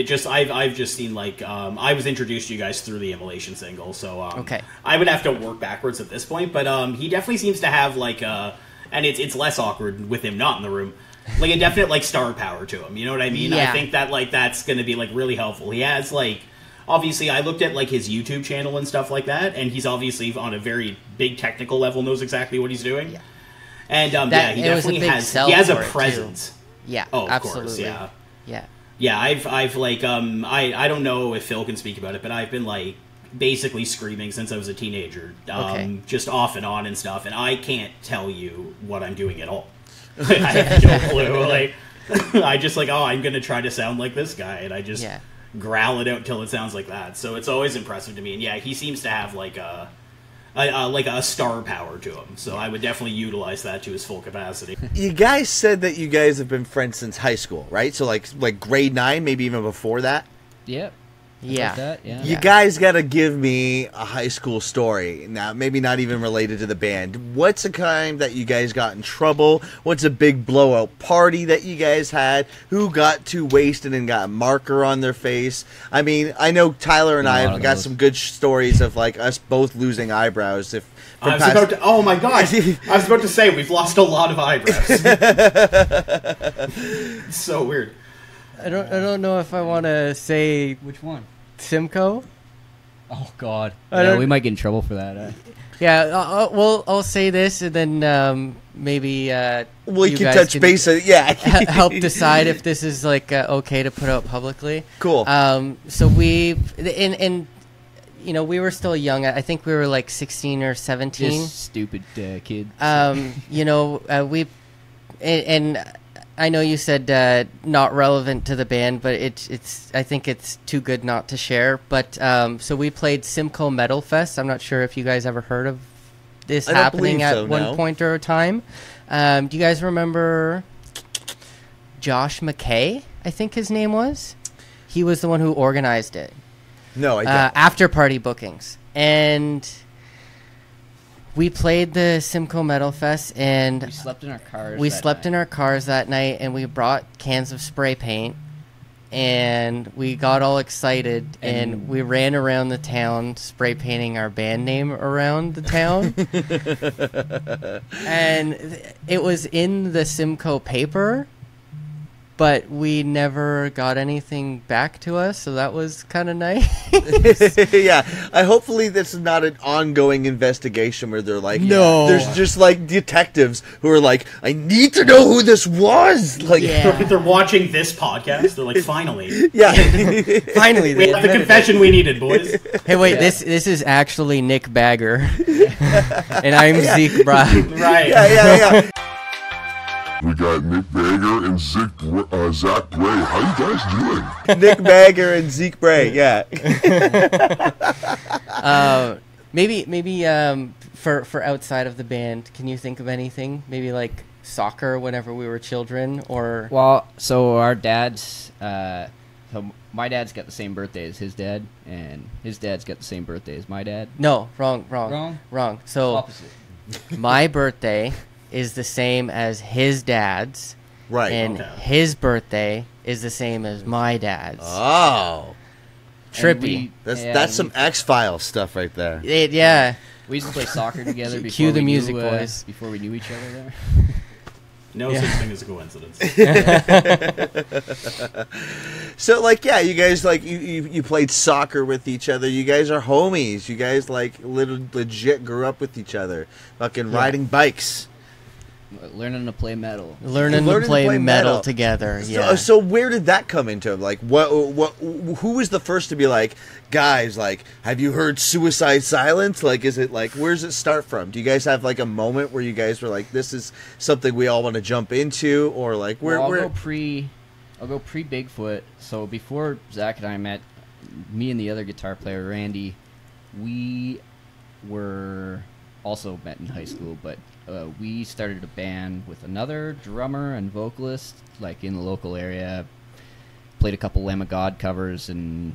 just seen I was introduced to you guys through the Immolation single, so okay. I would have to work backwards at this point, but he definitely seems to have and it's less awkward with him not in the room, like a definite star power to him. You know what I mean? Yeah. I think that that's going to be really helpful. He has obviously I looked at his YouTube channel and stuff like that, and he's obviously on a very big technical level, knows exactly what he's doing. Yeah. And he definitely has a presence. Yeah, oh, of absolutely. course, yeah. Yeah. Yeah, I've I don't know if Phil can speak about it, but I've been basically screaming since I was a teenager, just off and on and stuff, and I can't tell you what I'm doing at all. I have no clue. I just I'm gonna try to sound like this guy, and I just growl it out till it sounds like that. So it's always impressive to me, and yeah, he seems to have a star power to him, so I would definitely utilize that to his full capacity. You guys said that you guys have been friends since high school, right? So like grade 9, maybe even before that? Yep. Yeah. You guys got to give me a high school story. Now, maybe not even related to the band. What's a time that you guys got in trouble? What's a big blowout party that you guys had? Who got too wasted and got a marker on their face? I mean, I know Tyler and I have got some good stories of us both losing eyebrows. Oh my god! I was about to say we've lost a lot of eyebrows. It's so weird. I don't know if I want to say which one. Simcoe? Oh God! Yeah, we might get in trouble for that. Yeah, I'll say this, and then maybe we can touch base. Help decide if this is okay to put out publicly. Cool. So we we were still young. I think we were 16 or 17. Just stupid kids. I know you said not relevant to the band, but it's. I think it's too good not to share. But so we played Simcoe Metal Fest. I'm not sure if you guys ever heard of this happening at one point or a time. Do you guys remember Josh McKay? I think his name was. He was the one who organized it. No, I don't. After party bookings, and we played the Simcoe Metal Fest, and we slept in our cars. In our cars that night, and we brought cans of spray paint, and we got all excited, and we ran around the town spray painting our band name around the town. And it was in the Simcoe paper, but we never got anything back to us, so that was kind of nice. Yeah, hopefully this is not an ongoing investigation where they're no. There's just detectives who are I need to know who this was. They're watching this podcast. They're finally. Yeah. Finally. We have the confession we needed, boys. Hey, wait, this is actually Nick Bagger. And I'm Zeke Bray. Right. Yeah. We got Nick Bagger and Zack Bray. How you guys doing? Nick Bagger and Zeke Bray, yeah. Maybe for outside of the band, can you think of anything? Maybe like soccer whenever we were children, or Well, so our dads, so my dad's got the same birthday as his dad, and his dad's got the same birthday as my dad. no, wrong. So Opposite. my birthday is the same as his dad's, Right. and Okay. his birthday is the same as my dad's. Oh, And Trippy. that's some X-Files stuff right there. Yeah. We used to play soccer together before Cue the we music, knew, boys. Before we knew each other there. No such thing as a coincidence. So like, yeah, you guys like you played soccer with each other. You guys are homies. You guys like legit grew up with each other. Fucking riding bikes. Learning to play metal. Learning to play metal together. Yeah. So where did that come into? Like, who was the first to be like, guys, like, have you heard Suicide Silence? Like, is it like, where does it start from? Do you guys have like a moment where you guys were like, this is something we all want to jump into, or like, where? Well, I'll go pre Bigfoot. So before Zach and I met, me and the other guitar player Randy, we were also met in high school, but we started a band with another drummer and vocalist, like in the local area. Played a couple Lamb of God covers, and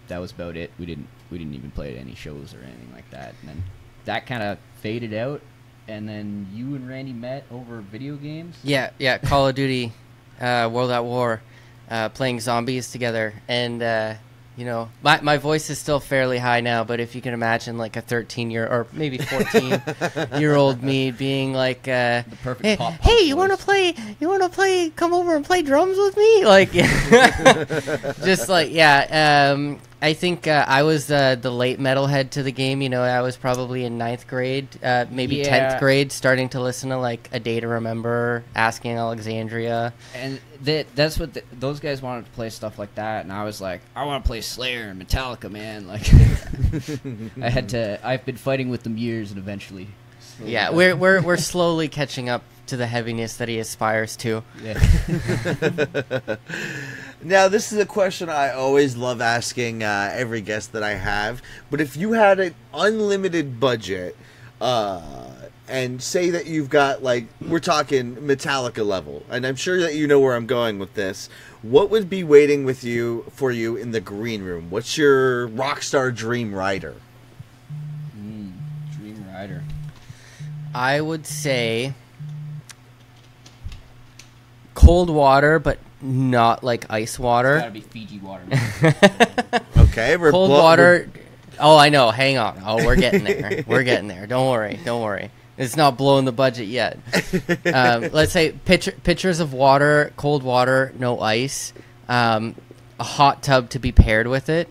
that was about it. We didn't even play at any shows or anything like that. And then that kind of faded out. And then you and Randy met over video games. Yeah, Call of Duty, World at War, playing zombies together, and you know, my voice is still fairly high now, but if you can imagine like a 13-year or maybe 14-year-old me being like, The perfect hey, pop punk hey, you want to voice. play? You want to play? Come over and play drums with me? Like, just like, yeah. I think I was the late metalhead to the game. You know, I was probably in 9th grade, maybe Yeah. 10th grade, starting to listen to like A Day to Remember, Asking Alexandria. And that's what those guys wanted to play, stuff like that, and I was like, I want to play Slayer and Metallica, man. Like, I've been fighting with them years, and eventually. Yeah, we're slowly catching up to the heaviness that he aspires to. Yeah. Now, this is a question I always love asking every guest that I have. But if you had an unlimited budget, and say that you've got, like, we're talking Metallica level, and I'm sure that you know where I'm going with this, what would be waiting for you in the green room? What's your rockstar dream rider? Dream Rider. I would say cold water, but not like ice water. Gotta be Fiji water. Okay, Cold water. Oh, I know. Hang on. Oh, we're getting there. We're getting there. Don't worry. It's not blowing the budget yet. Let's say pitchers of water, cold water, no ice, a hot tub to be paired with it.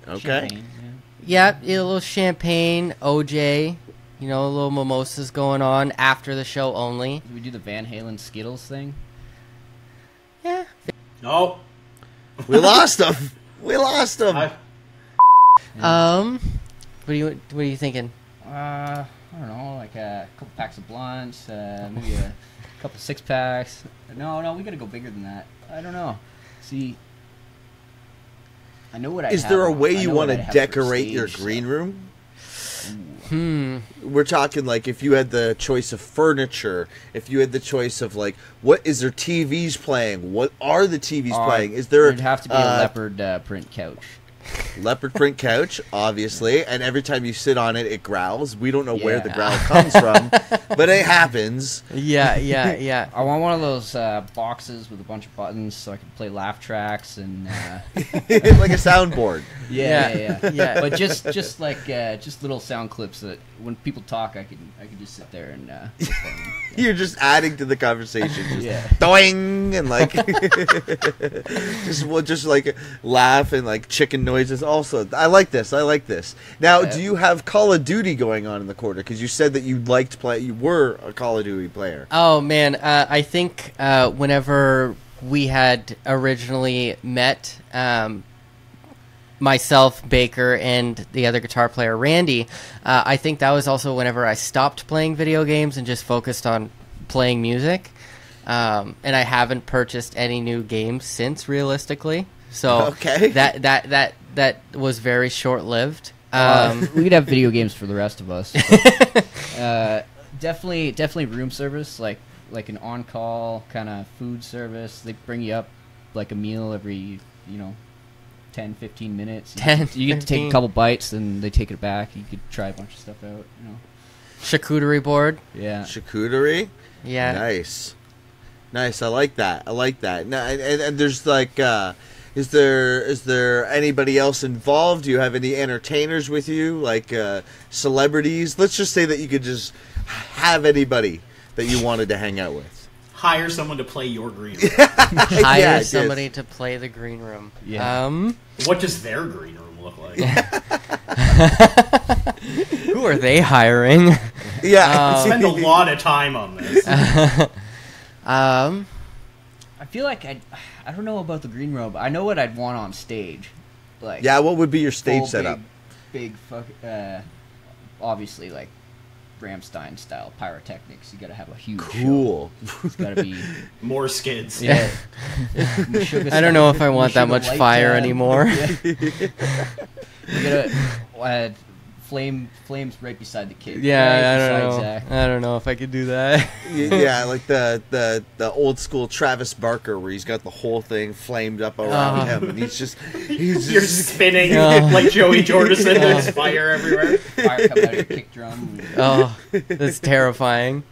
Okay. Champagne, Yeah, a little champagne, OJ, you know, a little mimosas going on after the show only. Did we do the Van Halen Skittles thing? Yeah. Oh, We lost him. I- What are you thinking? I don't know, like a couple packs of blunts, maybe a couple 6-packs. No, we gotta go bigger than that. I don't know. See, I know what I Is have. there a way I you know want what to I have for decorate your stage, green so- room? Hmm. We're talking like if you had the choice of furniture, if you had the choice of like, what is there TVs playing? What are the TVs playing? Is there It'd have to be a leopard print couch. leopard print couch, obviously, and every time you sit on it, it growls. We don't know where the growl comes from, but it happens. Yeah. I want one of those boxes with a bunch of buttons so I can play laugh tracks and Like a soundboard. yeah. Yeah. But just like just little sound clips that when people talk, I can just sit there and You're just adding to the conversation. Just Yeah. doing and like just like laugh and like chicken noises. Also, I like this. Now, do you have Call of Duty going on in the corner? Because you said that you were a Call of Duty player. Oh man, I think whenever we had originally met, myself, Baker, and the other guitar player, Randy, I think that was also whenever I stopped playing video games and just focused on playing music. And I haven't purchased any new games since, realistically. So Okay. that was very short-lived. We could have video games for the rest of us. Definitely room service, like an on-call kind of food service. They bring you up like a meal every 10-15 minutes. You get to take a couple bites, and they take it back. You could try a bunch of stuff out. Charcuterie board. Yeah. Charcuterie. Yeah. Nice. I like that. Now, and there's like, is there anybody else involved? Do you have any entertainers with you, like celebrities? Let's just say that you could just have anybody that you wanted to hang out with. Hire someone to play your green room. Hire somebody to play the green room. Yeah. What does their green room look like? Who are they hiring? Yeah. Spend a lot of time on this. I feel like I don't know about the green room, but I know what I'd want on stage. Like, yeah, what would be your stage setup? Big obviously like Ramstein style pyrotechnics. You gotta have a huge show. It's gotta be more skids. Yeah. I don't know if I want that much fire anymore. You gotta flames right beside the kid. Yeah, right I don't know. Zack. I don't know if I could do that. Yeah, like the old school Travis Barker, where he's got the whole thing flamed up around him, and You're spinning like Joey Jordison. There's fire everywhere. Fire coming out of your kick drum. Oh, that's terrifying.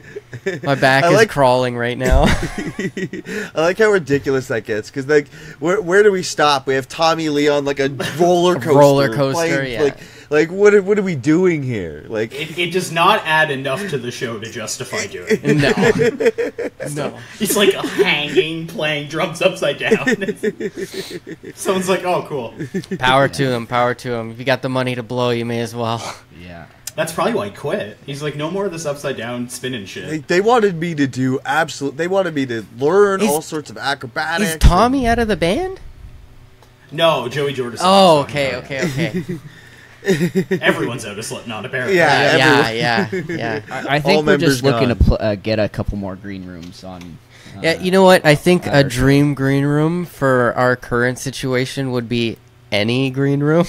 My back is crawling right now. I like how ridiculous that gets, because like, where do we stop? We have Tommy Lee on like a roller coaster. Yeah. Like what are we doing here? Like it does not add enough to the show to justify doing it. No. He's like hanging, playing drums upside down. Someone's like, "Oh, cool." Power to him. If you got the money to blow, you may as well. Yeah. That's probably why he quit. He's like, no more of this upside down spinning shit. they wanted me to do They wanted me to learn all sorts of acrobatics. Is Tommy out of the band? No, Joey Jordison. Oh, okay. Everyone's out of Slipknot, apparently. Yeah. I think we're just looking to get a couple more green rooms on. Yeah, you know what? I think a dream green room for our current situation would be any green room.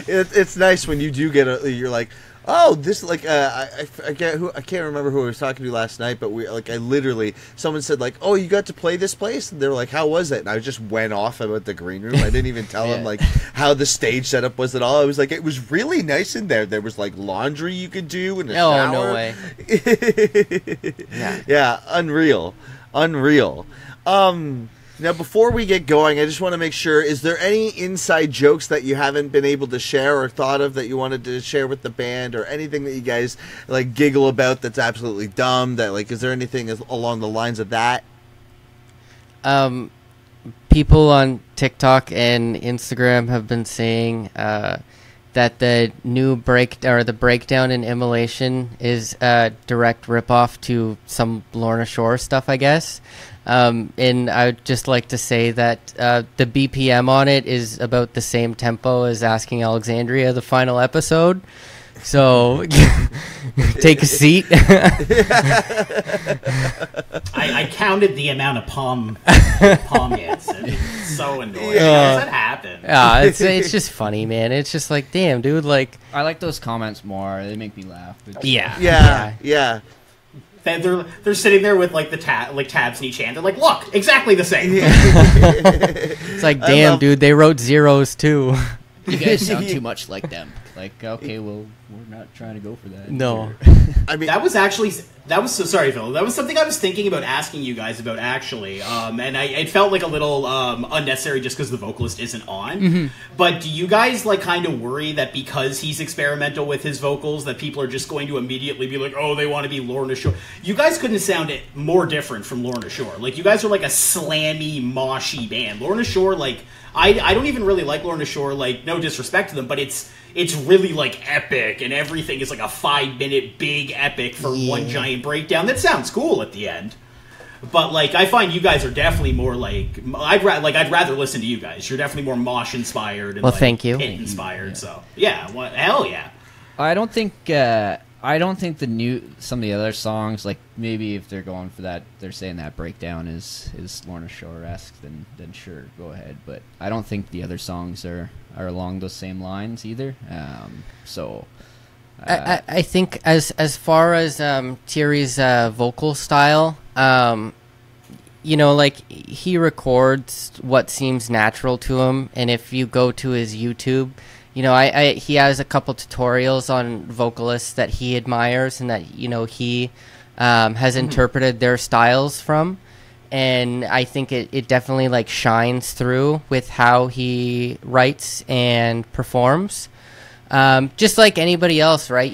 It's nice when you do get you're like, oh, this like I can't remember who I was talking to last night, but someone said like, oh, you got to play this place, and they were like, how was it? And I just went off about the green room. I didn't even tell them like how the stage setup was at all. I was like, it was really nice in there. There was like laundry you could do and a shower. No way. Yeah, unreal. Now, before we get going, I just want to make sure, is there any inside jokes that you haven't been able to share or thought of that you wanted to share with the band, or anything that you guys like giggle about that's absolutely dumb? That like, is there anything along the lines of that? People on TikTok and Instagram have been saying that the new the breakdown in Immolation is a direct ripoff to some Lorna Shore stuff, I guess. And I would just like to say that the BPM on it is about the same tempo as Asking Alexandria, the final episode. So take a seat. I counted the amount of palm hits. And it's so annoying. How does that happen? Yeah, it's just funny, man. It's just like, damn, dude. Like, I like those comments more. They make me laugh. Yeah. They're sitting there with like the tabs in each hand. They're like, look, exactly the same. It's like, damn, dude, they wrote zeros too. You guys sound too much like them. Like, okay, well, we're not trying to go for that. No. I mean, that was so sorry, Phil. That was something I was thinking about asking you guys about, actually. And it felt like a little unnecessary just because the vocalist isn't on. Mm-hmm. But do you guys like kind of worry that because he's experimental with his vocals that people are just going to immediately be like, oh, they want to be Lorna Shore? You guys couldn't sound it more different from Lorna Shore. Like, you guys are like a slammy, moshy band. Lorna Shore, like, I don't even really like Lorna Shore, like, no disrespect to them, but it's really, like, epic, and everything is, like, a 5-minute big epic for one giant breakdown. That sounds cool at the end. But, like, I find you guys are definitely more, like, I'd rather listen to you guys. You're definitely more mosh-inspired and, thank you. Pit-inspired, so, yeah, hell yeah. I don't think I don't think some of the other songs, like maybe if they're going for that, they're saying that breakdown is Lorna Shore-esque, then sure, go ahead. But I don't think the other songs are along those same lines either. I think as far as Thierry's vocal style, like he records what seems natural to him, and if you go to his YouTube, he has a couple tutorials on vocalists that he admires and that he has interpreted their styles from, and I think it definitely like shines through with how he writes and performs. Just like anybody else, right?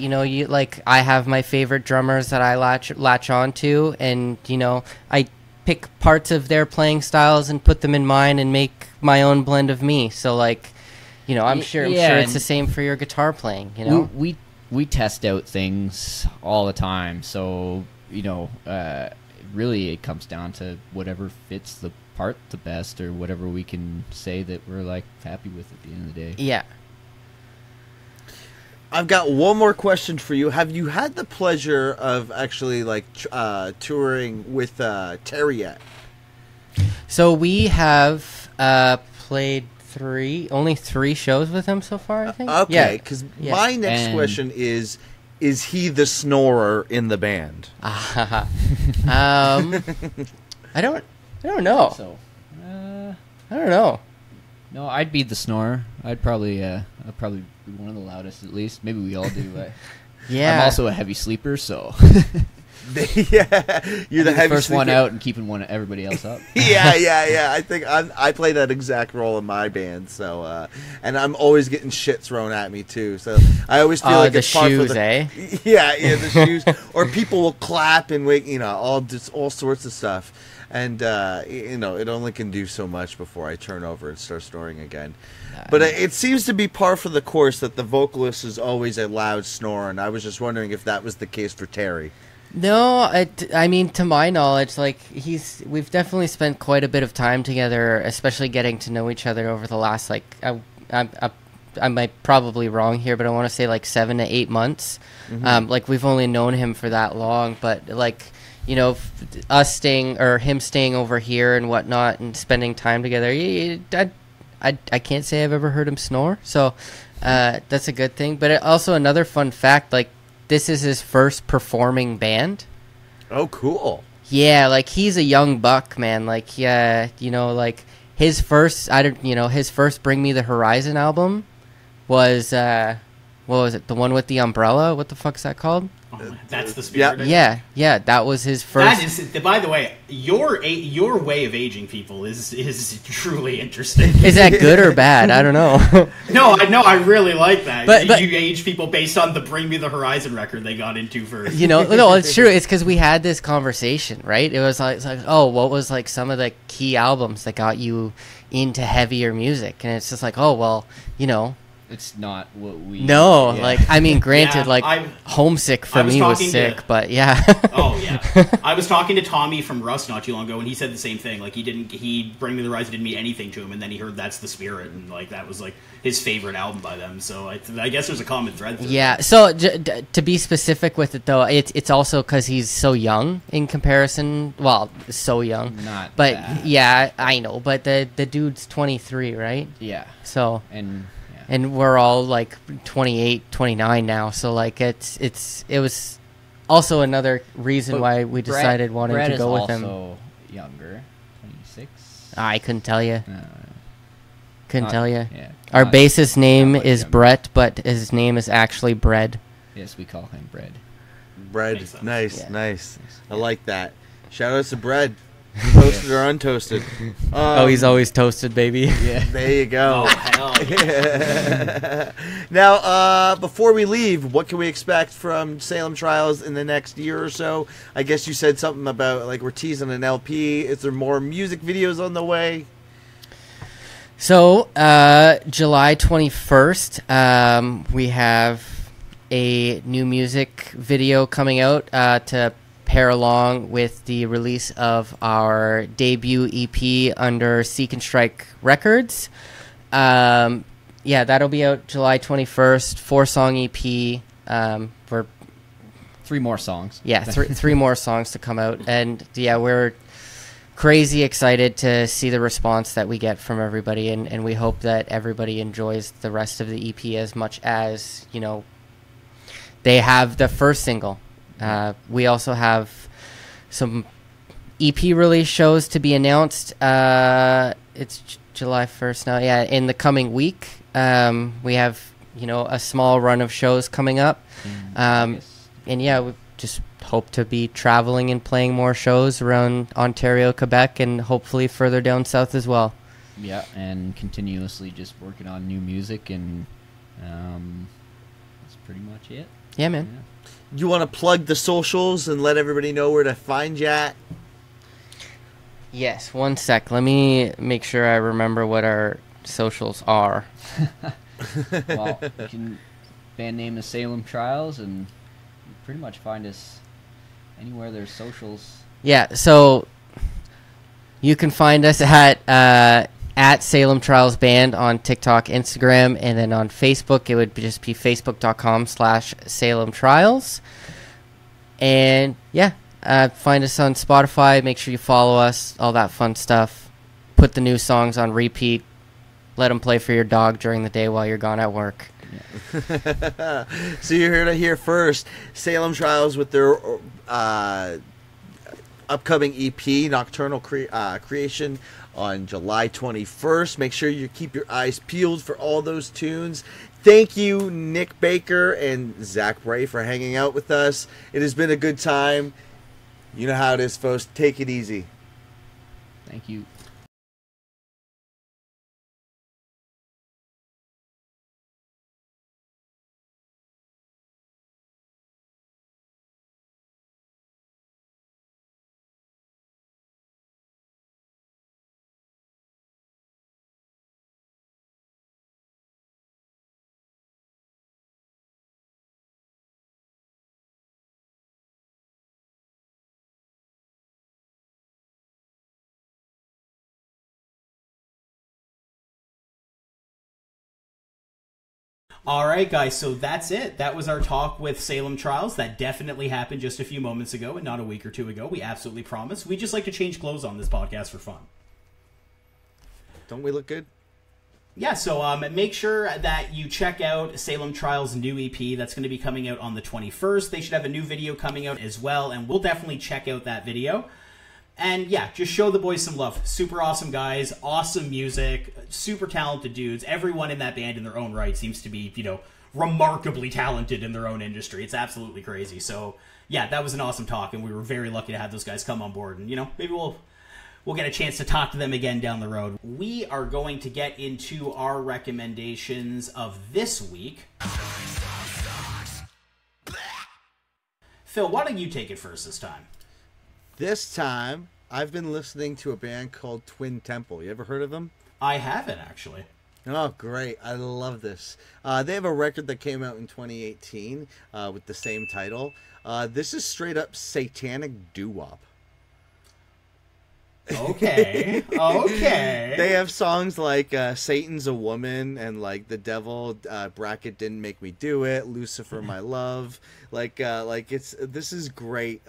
I have my favorite drummers that I latch on to, and I pick parts of their playing styles and put them in mine and make my own blend of me. So I'm sure it's the same for your guitar playing. We test out things all the time, so really it comes down to whatever fits the part the best, or whatever we can say that we're like happy with at the end of the day. Yeah. I've got one more question for you. Have you had the pleasure of actually touring with Thierry yet? So we have played only three shows with him so far, I think. Okay, because my next question is he the snorer in the band? I don't know. So, I don't know. No, I'd be the snorer. I'd probably be one of the loudest, at least. Maybe we all do. Yeah. I'm also a heavy sleeper, so yeah, you're the heavy first sleeper. one out and keeping everybody else up. yeah. I think I play that exact role in my band. So, and I'm always getting shit thrown at me too. So I always feel like the it's par shoes, for the, eh? Yeah, the shoes. Or people will clap and wake, all sorts of stuff. And it only can do so much before I turn over and start snoring again. But it seems to be par for the course that the vocalist is always a loud snorer, and I was just wondering if that was the case for Thierry. No, I mean, to my knowledge, we've definitely spent quite a bit of time together, especially getting to know each other over the last, I might probably wrong here, but I want to say 7 to 8 months. Mm-hmm. We've only known him for that long, but us staying or him staying over here and whatnot and spending time together, I can't say I've ever heard him snore, so that's a good thing. But also another fun fact, this is his first performing band. Oh, cool. Yeah, he's a young buck, man. His first his first Bring Me the Horizon album was what was it? The one with the umbrella? What the fuck's that called? That's the spirit. Yeah, that was his first. That is, by the way, your way of aging people is truly interesting. Is that good or bad? I don't know. No, I really like that. But you age people based on the Bring Me the Horizon record they got into first. No, it's true. It's because we had this conversation, right? It was oh, what was some of the key albums that got you into heavier music? And it's just it's not what we... No, granted, Homesick for me was sick, but yeah. Oh, yeah. I was talking to Tommy from Rust not too long ago, and he said the same thing. He Bring Me the Horizon didn't mean anything to him, and then he heard That's the Spirit, and, that was, his favorite album by them. So I guess there's a common thread there. Yeah, so to be specific with it, though, it's also because he's so young in comparison. Well, so young. Not But, bad. yeah, I know, but the dude's 23, right? Yeah. So... And we're all 28, 29 now, so it was also another reason why we decided wanting to go with him. Brett is also younger, 26. I couldn't tell you. Couldn't Not- tell you. yeah, Our not- bassist name not much is younger. Brett, but his name is actually Bread. Yes, we call him Bread. Bread. Makes sense. Nice, Yeah. nice. I like that. Shout out to Bread. Toasted or untoasted. He's always toasted, baby. Yeah. There you go. Oh, hell yeah. Now, before we leave, what can we expect from Salem Trials in the next year or so? I guess you said something about we're teasing an LP. Is there more music videos on the way? So, July 21st, we have a new music video coming out to pair along with the release of our debut EP under Seek and Strike Records. That'll be out July 21st, 4-song EP. We're 3 more songs. Yeah, three more songs to come out. And yeah, we're crazy excited to see the response that we get from everybody, and we hope that everybody enjoys the rest of the EP as much as, you know, they have the first single. We also have some EP release shows to be announced. It's July 1st now. Yeah, in the coming week. We have, you know, a small run of shows coming up. And yeah, we just hope to be traveling and playing more shows around Ontario, Quebec, and hopefully further down south as well. Yeah, and continuously just working on new music, and that's pretty much it. Yeah, man. Yeah. You want to plug the socials and let everybody know where to find you at? Yes, one sec. Let me make sure I remember what our socials are. Well, you can band name is Salem Trials, and you pretty much find us anywhere there's socials. Yeah, so you can find us at Salem Trials Band on TikTok, Instagram, and then on Facebook it would just be facebook.com/Salem Trials. And yeah, find us on Spotify. Make sure you follow us, all that fun stuff. Put the new songs on repeat. Let them play for your dog during the day while you're gone at work. So you're here to hear first. Salem Trials with their upcoming EP, Nocturnal Creation, on July 21st. Make sure you keep your eyes peeled for all those tunes. Thank you, Nick Baker and Zack Bray, for hanging out with us. It has been a good time. You know how it is, folks. Take it easy. Thank you. Alright guys, so that's it. That was our talk with Salem Trials. That definitely happened just a few moments ago and not a week or two ago. We absolutely promise. We just like to change clothes on this podcast for fun. Don't we look good? Yeah, so make sure that you check out Salem Trials' new EP. That's going to be coming out on the 21st. They should have a new video coming out as well, and we'll definitely check out that video. And yeah, just show the boys some love. Super awesome guys, awesome music, super talented dudes. Everyone in that band in their own right seems to be, you know, remarkably talented in their own industry. It's absolutely crazy. So yeah, that was an awesome talk, and we were very lucky to have those guys come on board. And, you know, maybe we'll get a chance to talk to them again down the road. We are going to get into our recommendations of this week. Phil, why don't you take it first this time? This time, I've been listening to a band called Twin Temple. You ever heard of them? I haven't, actually. Oh, great. I love this. They have a record that came out in 2018 with the same title. This is straight up satanic doo-wop. Okay. Okay. They have songs like Satan's a Woman and like The Devil bracket Didn't Make Me Do It, Lucifer My Love. This is great.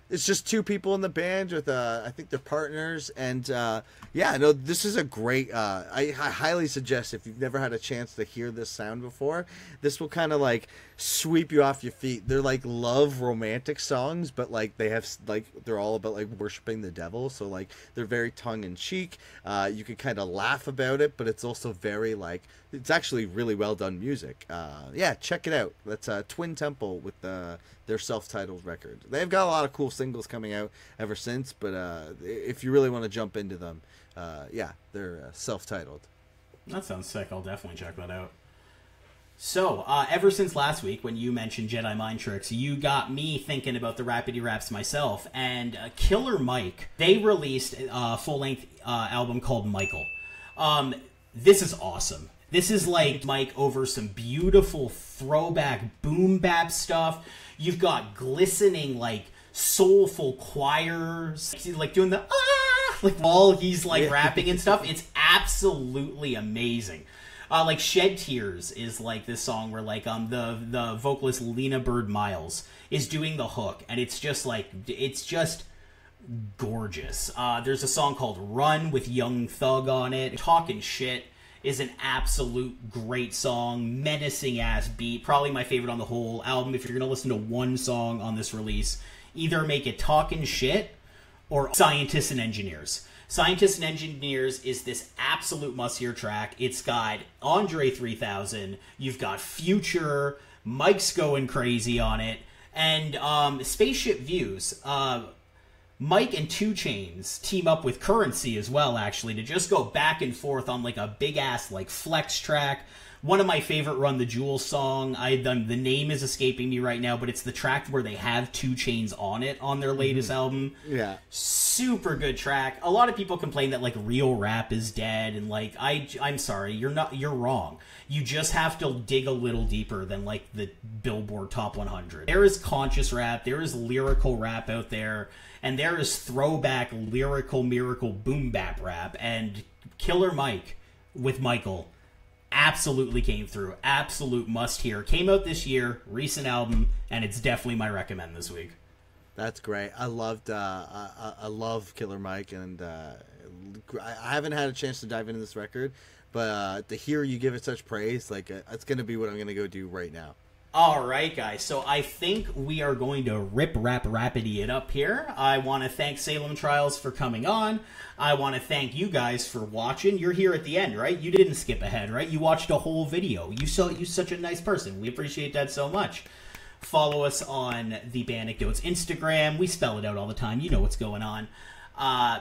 It's just two people in the band with I think they're partners, and this is a great I highly suggest, if you've never had a chance to hear this sound before, this will kind of like sweep you off your feet. They're like love romantic songs, but like they have like they're all about like worshiping the devil, so like they're very tongue in cheek. You can kind of laugh about it, but it's also very like it's actually really well done music. Check it out. That's Twin Temple with their self-titled record. They've got a lot of cool singles coming out ever since, but if you really want to jump into them, they're self-titled. That sounds sick. I'll definitely check that out. So, ever since last week when you mentioned Jedi Mind Tricks, you got me thinking about the Rapidy Raps myself, and Killer Mike, they released a full-length album called Michael. This is awesome. This is like Mike over some beautiful throwback boom bap stuff. You've got glistening, like, soulful choirs, like doing the like while he's like rapping and stuff. It's absolutely amazing. Like Shed Tears is like this song where like the vocalist Lena Bird Miles is doing the hook, and it's just gorgeous. There's a song called Run with Young Thug on it. Talking Shit is an absolute great song. Menacing ass beat. Probably my favorite on the whole album. If you're going to listen to one song on this release, either make it Talking Shit or Scientists and Engineers. Scientists and Engineers is this absolute must-hear track. It's got Andre 3000. You've got Future. Mike's going crazy on it. And Spaceship Views. Mike and 2 Chainz team up with Currency as well, actually, to just go back and forth on like a big-ass like flex track. One of my favorite Run the Jewels song. The name is escaping me right now, but it's the track where they have 2 Chainz on it on their latest album. Yeah. Super good track. A lot of people complain that like real rap is dead, and like I'm sorry, you're wrong. You just have to dig a little deeper than like the Billboard Top 100. There is conscious rap, there is lyrical rap out there, and there is throwback lyrical miracle boom bap rap, and Killer Mike with Michael absolutely came through. Absolute must hear. Came out this year, recent album, and it's definitely my recommend this week. That's great. I love Killer Mike, and I haven't had a chance to dive into this record, but to hear you give it such praise, like it's going to be what I'm going to go do right now. All right, guys. So I think we are going to rapidity it up here. I want to thank Salem Trials for coming on. I want to thank you guys for watching. You're here at the end, right? You didn't skip ahead, right? You watched a whole video. You're such a nice person. We appreciate that so much. Follow us on the Bandecdotes Instagram. We spell it out all the time. You know what's going on.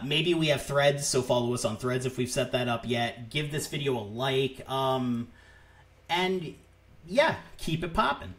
Maybe we have Threads, so follow us on Threads if we've set that up yet. Give this video a like. And yeah, keep it popping.